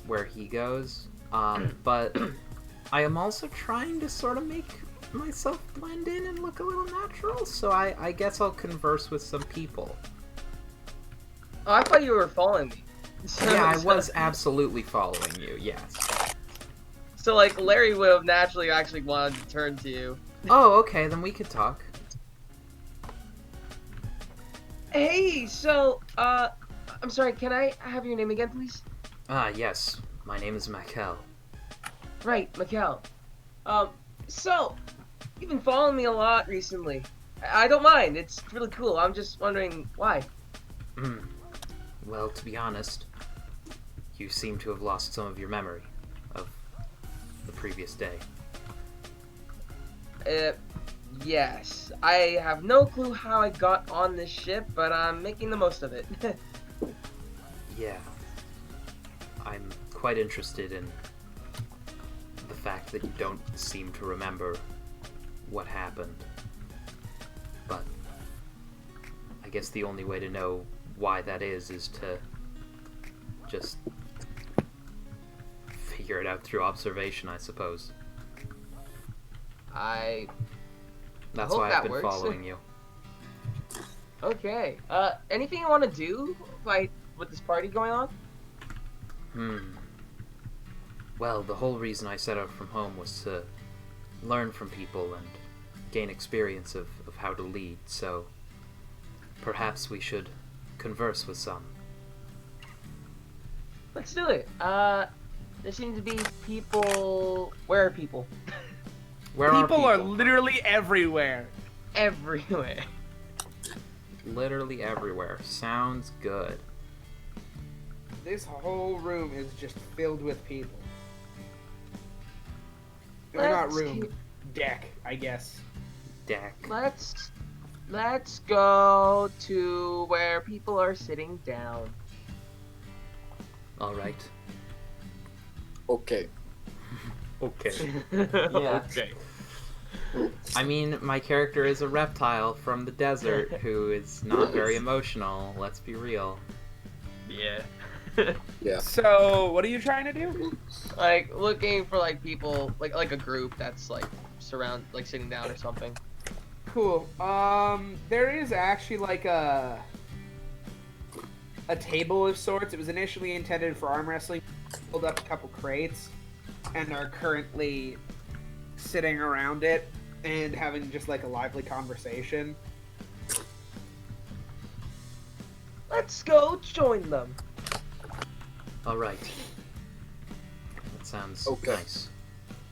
where he goes. But I am also trying to sort of make myself blend in and look a little natural, so I guess I'll converse with some people. Oh, I thought you were following me. Yeah, I was absolutely following you, yes. So, like, Larry would have naturally actually wanted to turn to you. Oh, okay, then we could talk. Hey, so, I'm sorry, can I have your name again, please? Ah, yes. My name is Makel. Right, Mikkel. So, you've been following me a lot recently. I don't mind, it's really cool. I'm just wondering why. Well, to be honest, you seem to have lost some of your memory of the previous day. Yes. I have no clue how I got on this ship, but I'm making the most of it. Yeah. I'm quite interested in the fact that you don't seem to remember what happened. But I guess the only way to know why that is to just figure it out through observation, I suppose. I That's hope why that I've been works. following you. Okay. Anything you want to do, like, with this party going on? Well, the whole reason I set out from home was to learn from people and gain experience of how to lead, so perhaps we should converse with some. Let's do it. There seem to be people... Where are people? Where People are are people? literally everywhere. Everywhere. Literally everywhere. Sounds good. This whole room is just filled with people. Or not room, deck, I guess. Deck. Let's go to where people are sitting down. Alright. Okay. Okay. Yeah. Okay. I mean, my character is a reptile from the desert who is not very emotional, let's be real. Yeah. Yeah. So, what are you trying to do? Like looking for like people, like a group that's like sitting down or something. Cool. There is actually like a table of sorts. It was initially intended for arm wrestling. Pulled up a couple crates and are currently sitting around it and having just like a lively conversation. Let's go join them. Alright. That sounds Okay. nice.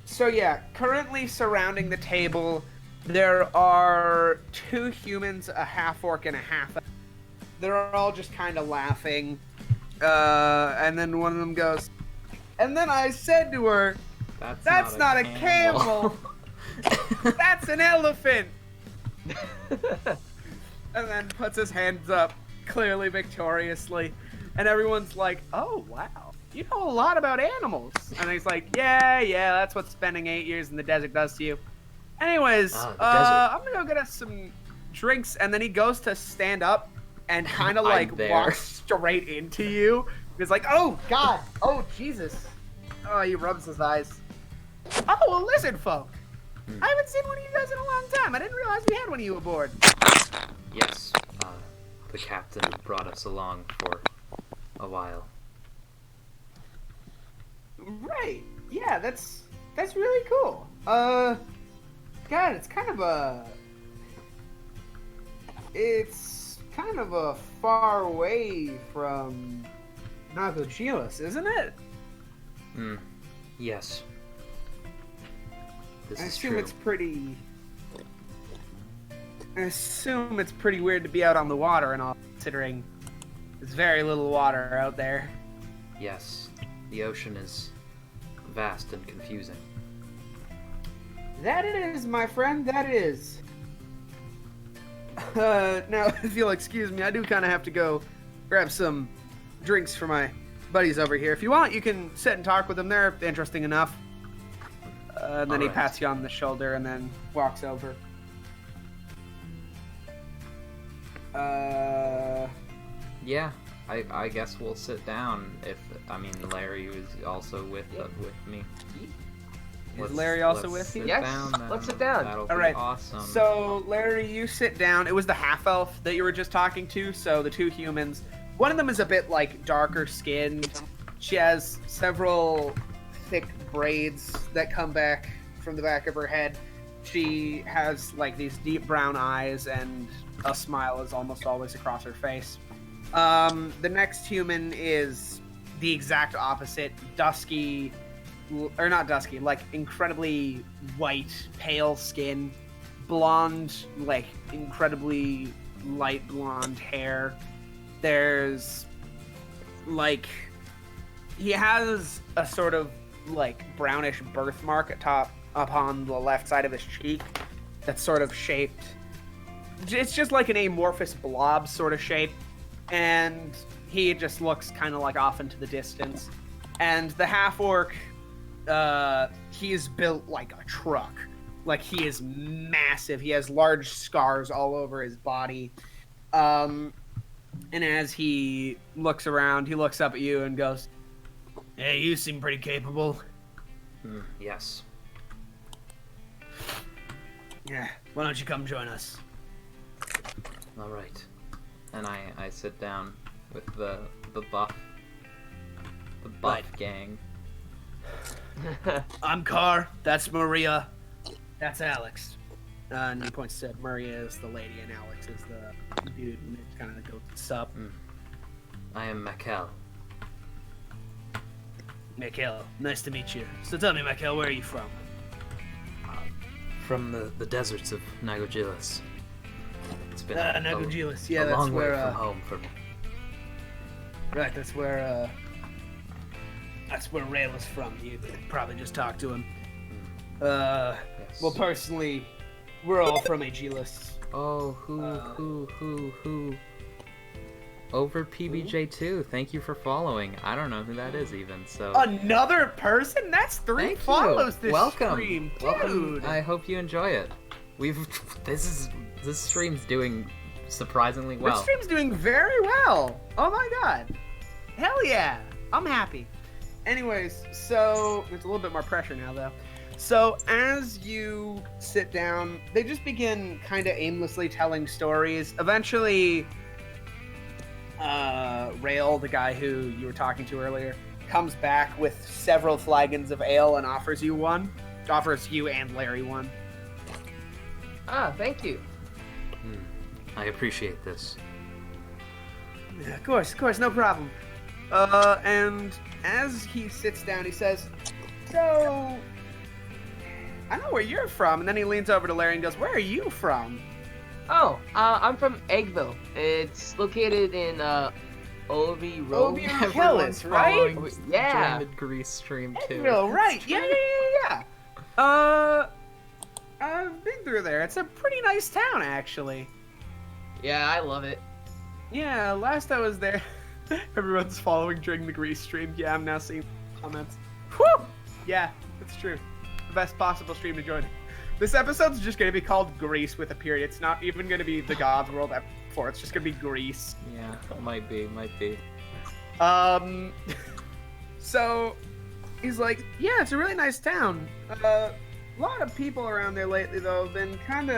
So yeah, currently surrounding the table, there are two humans, a half-orc and a half. They're all just kind of laughing. And then one of them goes, and then I said to her, "That's not a camel. That's an elephant." And then puts his hands up, clearly victoriously. And everyone's like, "Oh, wow. You know a lot about animals." And he's like, yeah, that's what spending 8 years in the desert does to you. Anyways, The desert. I'm gonna go get us some drinks. And then he goes to stand up and kind of I'm like there. walks straight into you. He's like, "Oh, God. Oh, Jesus." Oh, he rubs his eyes. "Oh, a lizard folk. I haven't seen one of you guys in a long time. I didn't realize we had one of you aboard." Yes, the captain brought us along for a while. Right. Yeah, that's really cool. God, it's kind of a far way from Nagogios, isn't it? Yes. This I is assume true. it's pretty weird to be out on the water and all, considering there's very little water out there. Yes. The ocean is vast and confusing. That it is, my friend, that is. Now, if you'll excuse me, I do kind of have to go grab some drinks for my buddies over here. If you want, you can sit and talk with them. They're interesting enough. And then he Alright. pats you on the shoulder and then walks over. Yeah, I guess we'll sit down if, Larry was also with me. Is Larry also let's with you? sit Yes, down, then. let's sit down. That'll All be right. awesome. So, Larry, you sit down. It was the half-elf that you were just talking to, so the two humans. One of them is a bit, like, darker skinned. She has several thick braids that come back from the back of her head. She has, like, these deep brown eyes, and a smile is almost always across her face. The next human is the exact opposite. Dusky, or not dusky, like incredibly white, pale skin, blonde, like incredibly light blonde hair. There's like, he has a sort of like brownish birthmark upon the left side of his cheek that's sort of shaped. It's just like an amorphous blob sort of shape, and he just looks kind of like off into the distance. And the half-orc, he is built like a truck. Like, he is massive. He has large scars all over his body. And as he looks around, he looks up at you and goes, "Hey, you seem pretty capable." Yes. Yeah, why don't you come join us? All right. And I sit down with the buff Right. gang. I'm Carr. That's Maria. That's Alex. And he points to Maria is the lady, and Alex is the dude. And they kind of go, "Sup?" I am Makel. Mikhail, nice to meet you. So tell me, Mikhail, where are you from? From the deserts of Nagogilis. It's been a Nagogilis. Yeah, a that's long way where. from home for me. Right, that's where. That's where Rail is from. You probably just talked to him. Yes. Well, personally, we're all from Aegilis. Oh, who? Over PBJ2. Thank you for following. I don't know who that is even. So Another person? That's 3 Thank follows you. this Welcome. stream, dude. Welcome. I hope you enjoy it. This stream's doing surprisingly well. This stream's doing very well. Oh my god. Hell yeah. I'm happy. Anyways, so it's a little bit more pressure now though. So as you sit down, they just begin kind of aimlessly telling stories. Eventually, Rail, the guy who you were talking to earlier, comes back with several flagons of ale and offers you and Larry one. Ah, thank you. I appreciate this. Yeah, of course, no problem. And as he sits down, he says, "So, I know where you're from." And then he leans over to Larry and goes, "Where are you from?" Oh, I'm from Eggville. It's located in Ovi Road. Ovi Everyone's Hillis, right? following Yeah. Join the Grease stream too. Eggville, right? Yeah. I've been through there. It's a pretty nice town, actually. Yeah, I love it. Yeah, last I was there, everyone's following during the Grease stream. Yeah, I'm now seeing comments. Whew! Yeah, it's true. The best possible stream to join. This episode's just going to be called Grease with a period. It's not even going to be the God's World F4. It's just going to be Grease. Yeah, might be. So he's like, "Yeah, it's a really nice town. A lot of people around there lately, though, have been kind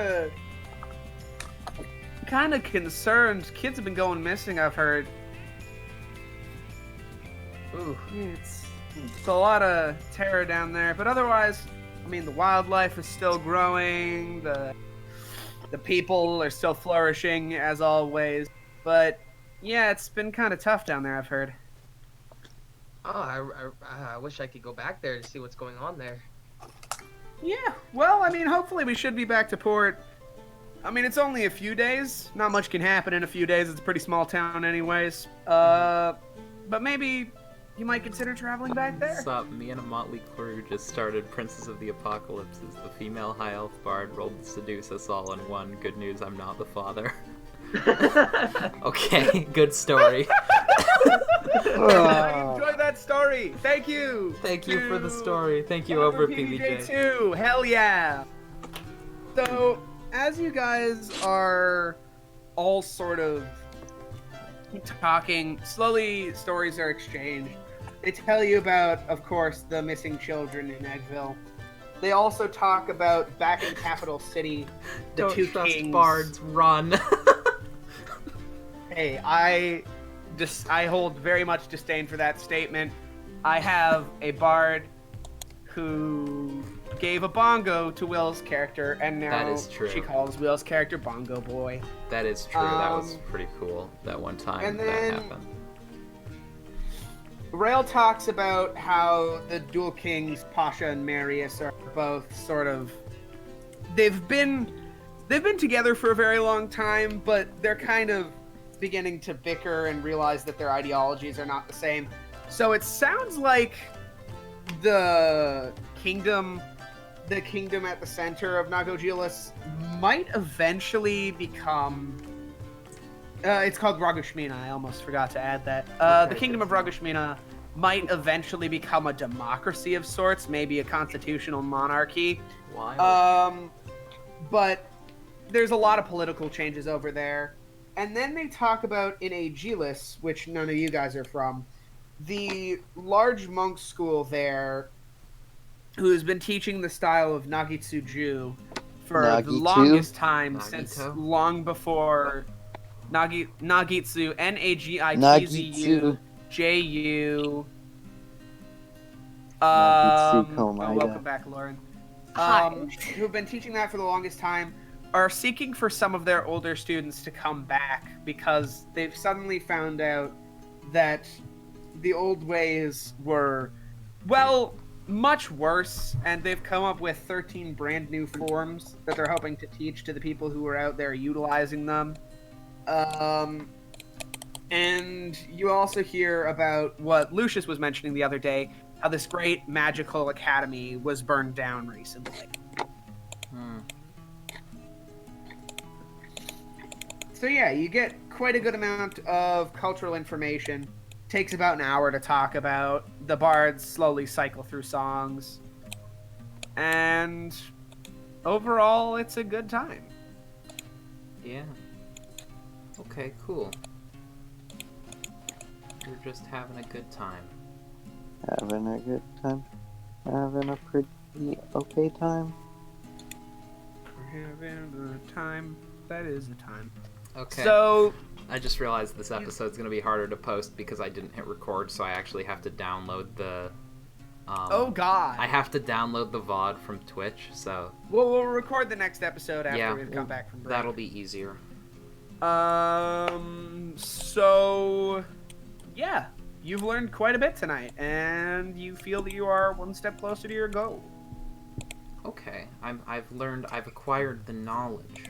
of concerned. Kids have been going missing, I've heard." Ooh. It's a lot of terror down there, but otherwise, I mean, the wildlife is still growing, the people are still flourishing, as always, but yeah, it's been kind of tough down there, I've heard. Oh, I wish I could go back there to see what's going on there. Yeah, well, I mean, hopefully we should be back to port. I mean, it's only a few days. Not much can happen in a few days. It's a pretty small town anyways. But maybe you might consider traveling back there? What's up? Me and a motley crew just started Princess of the Apocalypses. The female high elf bard rolled to seduce us all in one. Good news, I'm not the father. Okay, good story. I enjoyed that story. Thank you. Thank you for the story. Thank you, over PBJ. PBJ2. Hell yeah. So, as you guys are all sort of talking, slowly stories are exchanged. They tell you about, of course, the missing children in Eggville. They also talk about back in Capital City, the Don't two trust kings. bards, run. Hey, I hold very much disdain for that statement. I have a bard who gave a bongo to Will's character, and now That is true. she calls Will's character Bongo Boy. That is true. That was Um, pretty cool. That one time and that then- happened. Rail talks about how the dual kings, Pasha and Marius, are both sort of... They've been together for a very long time, but they're kind of beginning to bicker and realize that their ideologies are not the same. So it sounds like the kingdom at the center of Nagogilis might eventually become... it's called Ragushmina. I almost forgot to add that. The kingdom of Ragushmina might eventually become a democracy of sorts, maybe a constitutional monarchy. Wild. But there's a lot of political changes over there. And then they talk about in Aegilis, which none of you guys are from, the large monk school there, who has been teaching the style of Nagitsuju for the Nagitu? longest time, since Nagito? long before Nagitsu, Nagitsu, Nagitsu. JU. Nagitsu Komaida. Welcome back, Lauren. Hi. Who've been teaching that for the longest time, are seeking for some of their older students to come back because they've suddenly found out that the old ways were, well, much worse, and they've come up with 13 brand new forms that they're hoping to teach to the people who are out there utilizing them. And you also hear about what Lucius was mentioning the other day, how this great magical academy was burned down recently. Hmm. So yeah, you get quite a good amount of cultural information. Takes about an hour to talk about. The bards slowly cycle through songs. And overall, it's a good time. Yeah. Okay, cool. We're just having a good time. Having a good time. Having a pretty okay time. We're having a time. That is a time. Okay. So, I just realized this episode's gonna be harder to post because I didn't hit record, so I actually have to download the. oh god. I have to download the VOD from Twitch, so We'll record the next episode after yeah, we've come back from break. that'll be easier. So, yeah, you've learned quite a bit tonight, and you feel that you are one step closer to your goal. Okay, I've acquired the knowledge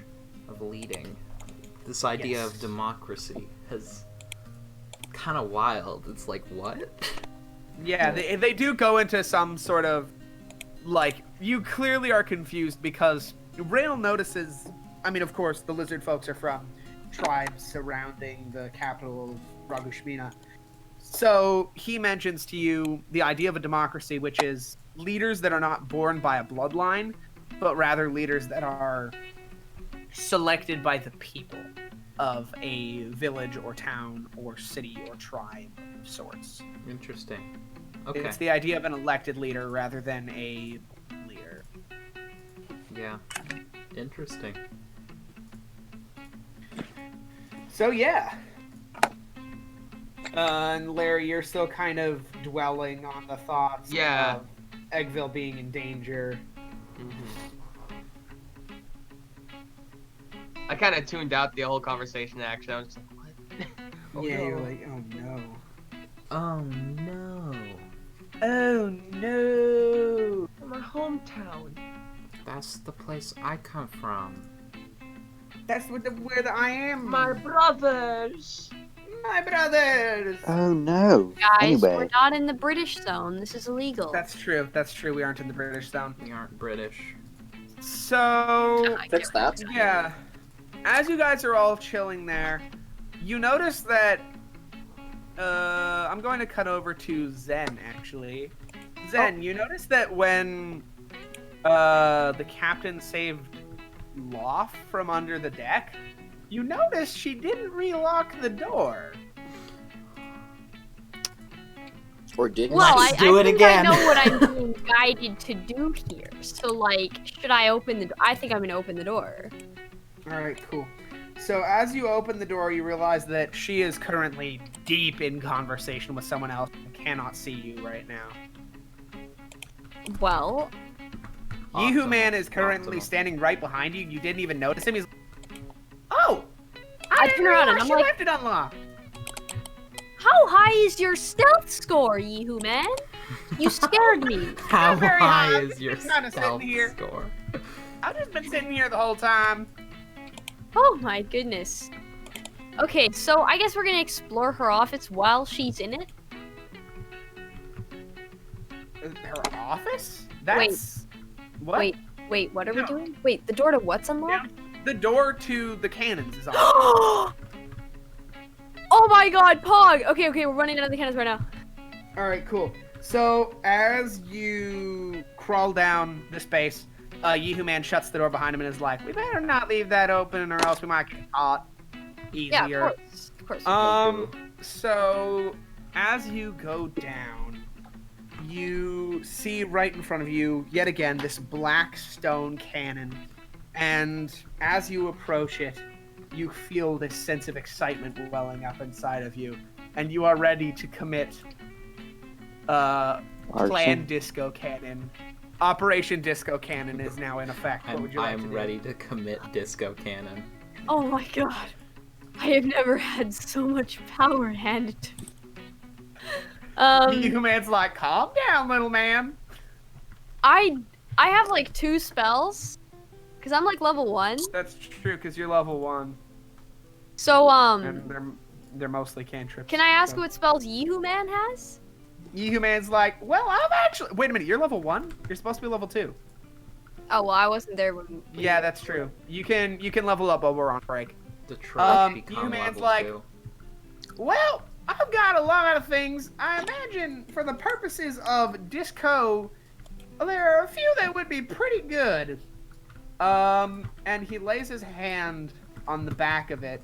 of leading. This idea Yes. of democracy is kind of wild. It's like, what? Yeah, they do go into some sort of, like, you clearly are confused because Rail notices, I mean, of course, the lizard folks are from tribes surrounding the capital of Ragushmina. So he mentions to you the idea of a democracy, which is leaders that are not born by a bloodline, but rather leaders that are selected by the people of a village or town or city or tribe of sorts. Interesting. Okay. It's the idea of an elected leader rather than a leader. Yeah. Interesting. So yeah. And Larry, you're still kind of dwelling on the thoughts Yeah. of Eggville being in danger. I kind of tuned out the whole conversation, actually. I was just like, what? Oh, yeah, no. you're like, oh no. Oh no. Oh no. My hometown. That's the place I come from. That's where the I am. My brothers. My brothers. Oh no. Guys, we're Anyway, not in the British zone. This is illegal. That's true. That's true. We aren't in the British zone. We aren't British. So Fix that. yeah, as you guys are all chilling there, you notice that I'm going to cut over to Zen actually. Zen, you notice that when the captain saved Loth from under the deck, you notice she didn't relock the door. Or did Well, Let's I do it think again. I know what I'm being guided to do here. So, like, should I open the? I think I'm gonna open the door. All right, cool. So as you open the door, you realize that she is currently deep in conversation with someone else and cannot see you right now. Well, Yehu Optimal. Man is currently Optimal. standing right behind you. You didn't even notice him. He's oh, I didn't turn around and realize I'm she like, left it unlocked. how high is your stealth score, Yehu Man? You scared me. How Not very high high. is your Just kinda sitting stealth here. score? I've just been sitting here the whole time. Oh my goodness. Okay, so I guess we're gonna explore her office while she's in it. Her office? That's what? Wait, what are we No. doing? Wait, the door to what's unlocked? The door to the cannons is on. Oh my god, Pog! Okay, we're running out of the cannons right now. All right, cool. So as you crawl down the space, Yehu Man shuts the door behind him and is like, "We better not leave that open, or else we might get caught easier." Yeah, of course. So as you go down, you see right in front of you yet again this black stone cannon, and as you approach it, you feel this sense of excitement welling up inside of you, and you are ready to commit Plan Arson. Disco Cannon. Operation Disco Cannon is now in effect. What would you like to I'm do? ready to commit Disco Cannon. Oh my god. I have never had so much power handed to me. Yehu Man's like, calm down, little man. I have like 2 spells. Cause I'm like level 1. That's true, because you're level 1, So and they're mostly cantrips. can I ask so. what spells Yehu Man has? Yehu Man's like, well, I'm actually. Wait a minute, you're level 1? You're supposed to be level 2. Oh well, I wasn't there when. Yeah, that's true. You can level up while we're on break. Detroit You become man's level like- 2. Well, I've got a lot of things. I imagine for the purposes of disco, there are a few that would be pretty good. And he lays his hand on the back of it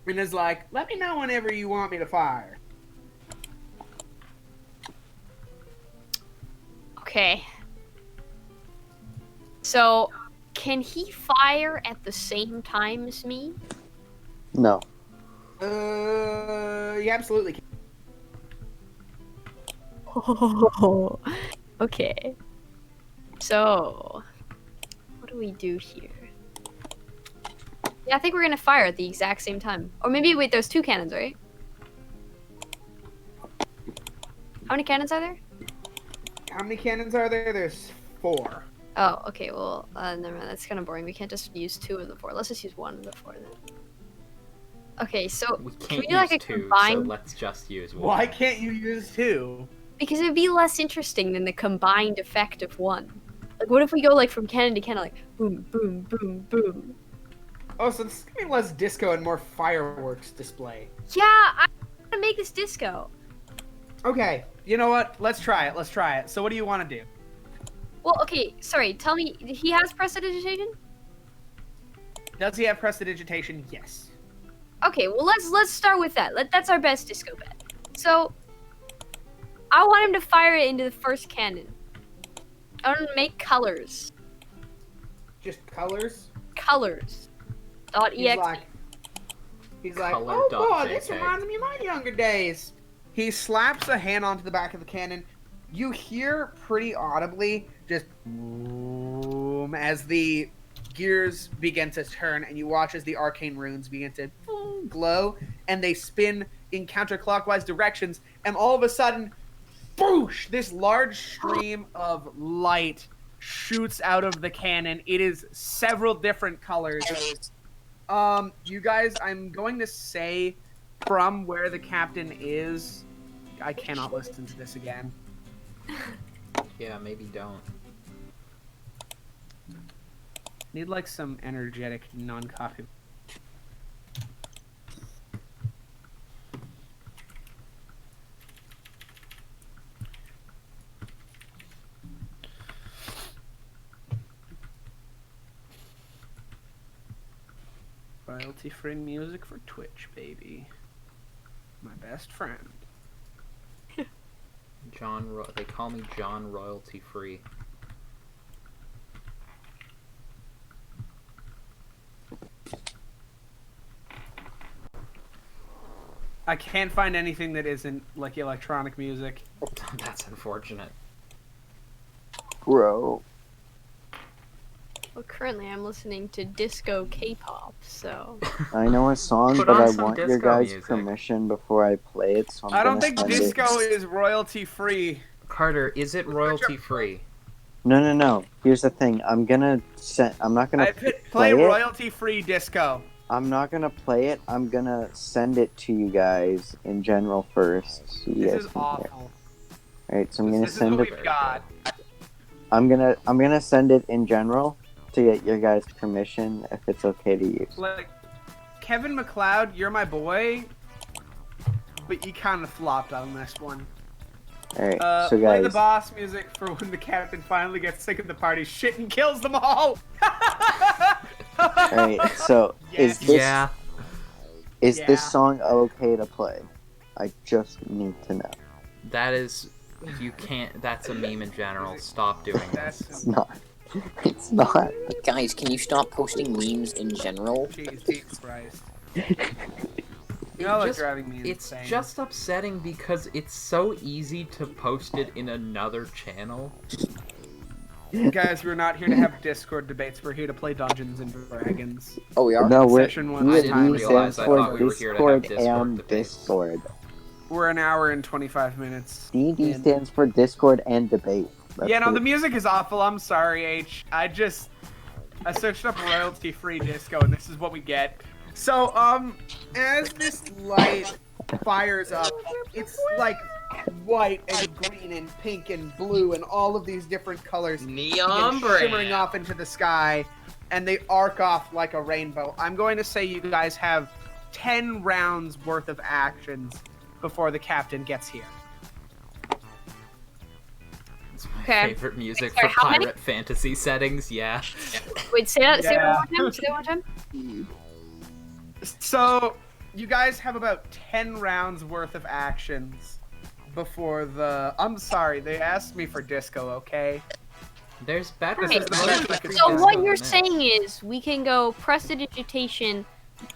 and is like, let me know whenever you want me to fire. Okay. So, can he fire at the same time as me? No. You absolutely can. Oh, okay. So, what do we do here? Yeah, I think we're gonna fire at the exact same time. Or maybe, wait, there's 2 cannons, right? How many cannons are there? How many cannons are there? There's 4. Oh, okay, well, never mind, that's kind of boring. We can't just use 2 of the 4. Let's just use 1 of the 4 then. Okay, so, We can can't we do like a use 2, so combined... let's just use 1. Why can't you use 2? Because it would be less interesting than the combined effect of 1. Like, what if we go, like, from cannon to cannon, like, boom, boom, boom, boom? Oh, so this is gonna be less disco and more fireworks display. Yeah, I want to make this disco. Okay, you know what? Let's try it. So what do you want to do? Well, okay, sorry, tell me, he has prestidigitation? Does he have prestidigitation? Yes. Okay, well, let's start with that. That's our best disco bet. So, I want him to fire it into the first cannon. I want him to make colors. Just colors? Colors. He's .exe. like, Color oh dot boy, this JK. reminds me of my younger days. He slaps a hand onto the back of the cannon. You hear pretty audibly just boom as the gears begin to turn, and you watch as the arcane runes begin to glow, and they spin in counterclockwise directions, and all of a sudden, boosh! This large stream of light shoots out of the cannon. It is several different colors. You guys, I'm going to say from where the captain is, I cannot listen to this again. Yeah, maybe don't. Need like some energetic non-copy. Royalty-free music for Twitch, baby. My best friend. They call me John Royalty Free. I can't find anything that isn't like electronic music. That's unfortunate. Bro. Well, currently I'm listening to disco K-pop, so. I know a song, Put but on I some want your disco guys' music. permission before I play it, so I don't gonna think send it. disco is royalty free. Carter, is it royalty free? No. Here's the thing. I'm not gonna Play play it. royalty free disco. I'm not gonna play it. I'm gonna send it to you guys in general first. So you This guys is can hear. awful. Alright, so I'm gonna This is send what it. we've got. I'm gonna send it in general to get your guys' permission if it's okay to use. Like, Kevin McLeod, you're my boy, but you kind of flopped on this one. Alright, so Play the guys, boss music for when the captain finally gets sick of the party shit and kills them all. alright, so Yes. is Yeah. this song okay to play? I just need to know. That is... You can't... That's a meme in general. Stop doing this. It's not. It's not. Guys, can you stop posting memes in general? Jesus Christ. Y'all are driving me It's insane. just upsetting because it's so easy to post it in another channel. Guys, we're not here to have Discord debates. We're here to play Dungeons and Dragons. Oh, we are? No, we're Session one. I didn't D realize. stands I for thought we were here to have Discord Discord and debates. Discord. We're an hour and 25 minutes. DD in. stands for Discord and debate. That's Yeah, no, what- the music is awful. I'm sorry, H. I searched up royalty-free disco, and this is what we get. So, as this light fires up, it's like white and green and pink and blue and all of these different colors Neon begin shimmering off into the sky, and they arc off like a rainbow. I'm going to say you guys have 10 rounds worth of actions before the captain gets here. It's my Okay. favorite music Sorry, for how many? pirate fantasy settings, yeah. Wait, say that Yeah. one more time. Say that one more time. So, you guys have about 10 rounds worth of actions before the... I'm sorry, they asked me for disco, okay? There's better This is the versions most I of can So do. what disco you're than this. saying is we can go prestidigitation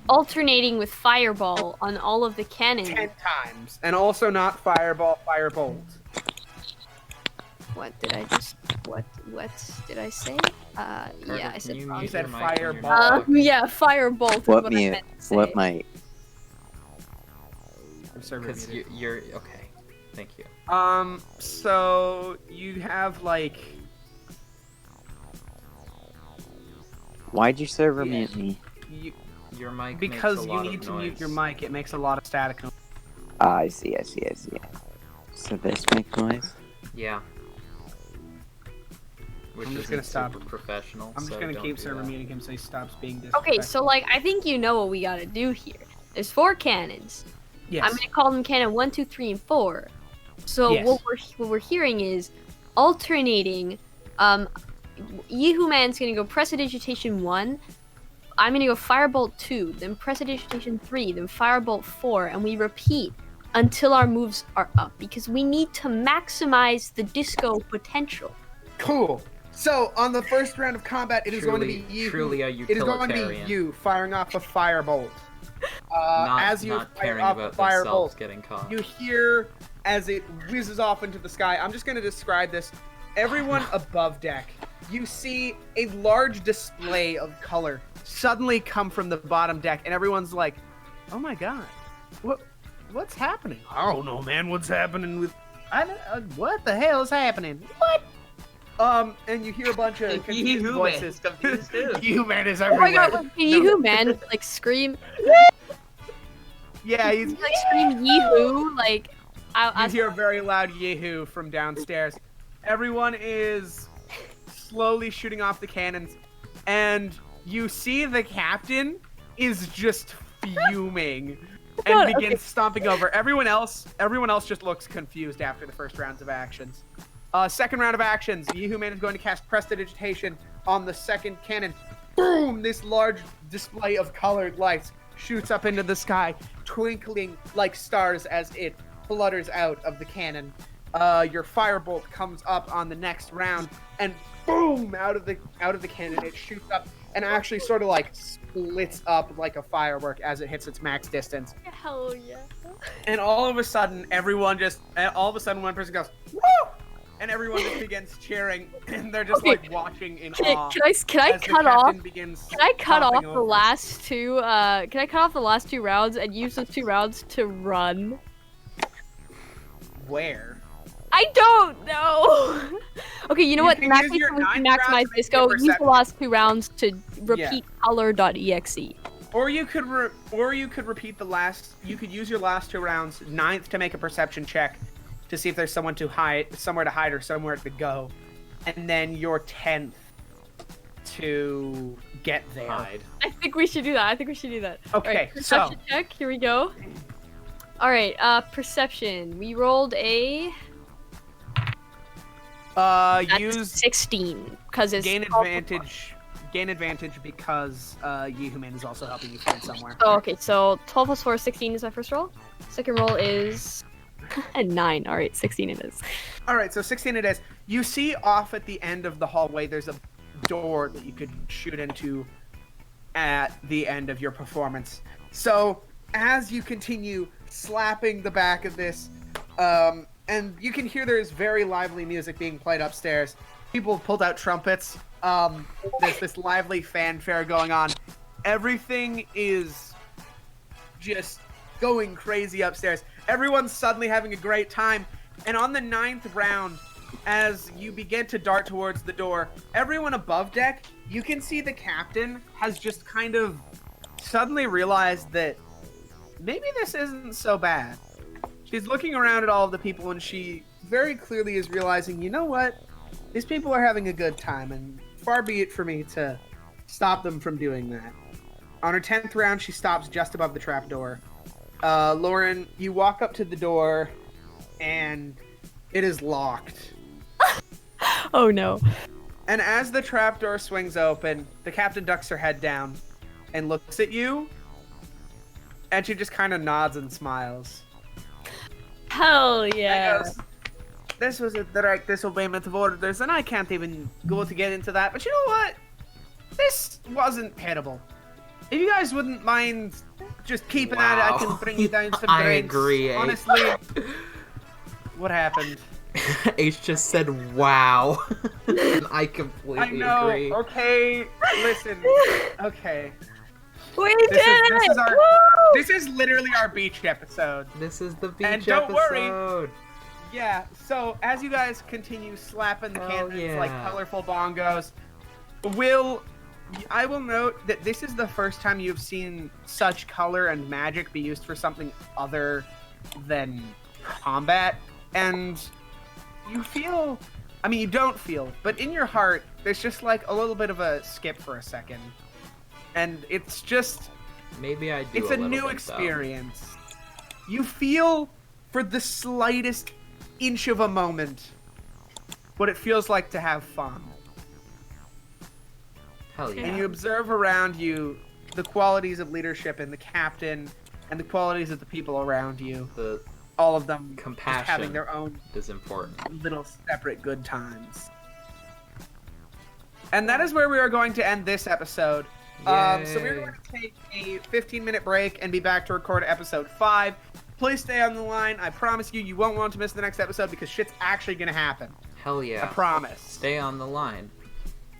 alternating with fireball on all of the cannons. 10 times. And also not fireball, firebolt. What did I did I say? Yeah, I said Can you wrong. mute said your mic when you're fireball. not talking? Yeah, firebolt. is What I mute? meant to say. What might? I'm server Because muted. you're... Okay. Thank you. So you have like... Why'd you server Yeah. mute me? You, Your mic because makes a you lot need of to mute your noise. mic, it makes a lot of static noise. Ah, I see. So this makes noise? Yeah. Which I'm just isn't gonna stop. super professional. I'm just so gonna don't keep do server that. muting him so he stops being disrespectful. Okay, so like I think you know what we gotta do here. There's 4 cannons. Yes. I'm gonna call them cannon 1, 2, 3, and 4. So Yes. what we're hearing is alternating. Yehu Man's gonna go prestidigitation 1. I'm gonna go firebolt 2, then prestidigitation 3, then firebolt 4, and we repeat until our moves are up because we need to maximize the disco potential. Cool. So on the first round of combat, it is going to be you. Truly a It is going to be utilitarian. you firing off a firebolt. Not as you not fire caring off about a themselves firebolt, getting caught. you hear as it whizzes off into the sky. I'm just going to describe this. Everyone above deck, you see a large display of color suddenly come from the bottom deck, and everyone's like, "Oh my god, what's happening?" I don't know, man. What's happening with? What the hell is happening? What? And you hear a bunch of confused Yehu voices. Man is confused too. Yehu Man is Oh my everywhere. god, can Yehu Man like scream? Yeah, he's. Like scream Yehu like. You hear a very loud Yehu from downstairs. Everyone is slowly shooting off the cannons, and you see the captain is just fuming and God, begins stomping over. Everyone else just looks confused after the first rounds of actions. Second round of actions, Yehu Man is going to cast Prestidigitation on the second cannon. Boom! This large display of colored lights shoots up into the sky, twinkling like stars as it flutters out of the cannon. your firebolt comes up on the next round, and boom! Out of the cannon, it shoots up and actually sort of like splits up like a firework as it hits its max distance. Hell yeah. And all of a sudden, one person goes, "Woo!" And everyone just begins cheering, and they're just like watching in awe. Can I as the cut off? captain begins Can I cut off hopping the over. last two? Can I cut off the last 2 rounds and use those 2 rounds to run? Where? I don't know. Okay, you know You what? can In that use case, your we can 9th round maximize to this. make Go your use the perception. last 2 rounds to repeat color.exe. Or you could repeat the last. You could use your last 2 rounds, 9th to make a perception check, to see if there's somewhere to hide or somewhere to go, and then your 10th to get there. Hide. I think we should do that. Okay, Alright, perception check. Here we go. All right, perception. We rolled a that's use 16 because it's gain advantage. Gain advantage because Yehuman is also helping you find somewhere. Oh, okay. So 12 plus 4 is 16 is my first roll. Second roll is a 9. All right, 16 it is. All right, so 16 it is. You see off at the end of the hallway, there's a door that you could shoot into at the end of your performance. So as you continue slapping the back of this, and you can hear there's very lively music being played upstairs. People have pulled out trumpets. There's this lively fanfare going on. Everything is just going crazy upstairs. Everyone's suddenly having a great time. And on the 9th round, as you begin to dart towards the door, everyone above deck, you can see the captain has just kind of suddenly realized that maybe this isn't so bad. She's looking around at all of the people, and she very clearly is realizing, you know what? These people are having a good time, and far be it for me to stop them from doing that. On her 10th round, she stops just above the trapdoor. Lauren, you walk up to the door, and it is locked. Oh no. And as the trapdoor swings open, the captain ducks her head down and looks at you, and she just kind of nods and smiles. Hell yeah. And goes, this was a direct disobeyment of orders, and I can't even go to get into that. But you know what? This wasn't terrible. If you guys wouldn't mind just keeping at it, I can bring you down some I drinks. agree, Ace. Honestly, what happened? Ace just said, "Wow," and I completely I know. agree. Okay, listen. Okay, We this did is it! our. Woo! This is literally our beach episode. This is the beach And don't worry. episode. Yeah. So as you guys continue slapping the Oh, cannons like yeah. colorful bongos, I will note that this is the first time you've seen such color and magic be used for something other than combat, and you feel, I mean, you don't feel, but in your heart, there's just like a little bit of a skip for a second. And it's just, Maybe I do. it's a little new bit, experience. You feel, for the slightest inch of a moment, what it feels like to have fun. Though. Hell yeah. And you observe around you the qualities of leadership in the captain and the qualities of the people around you. The All of them just compassion having their own is important. little separate good times. And that is where we are going to end this episode. So we're going to take a 15-minute break and be back to record episode 5. Please stay on the line. I promise you, you won't want to miss the next episode because shit's actually going to happen. Hell yeah. I promise. Stay on the line.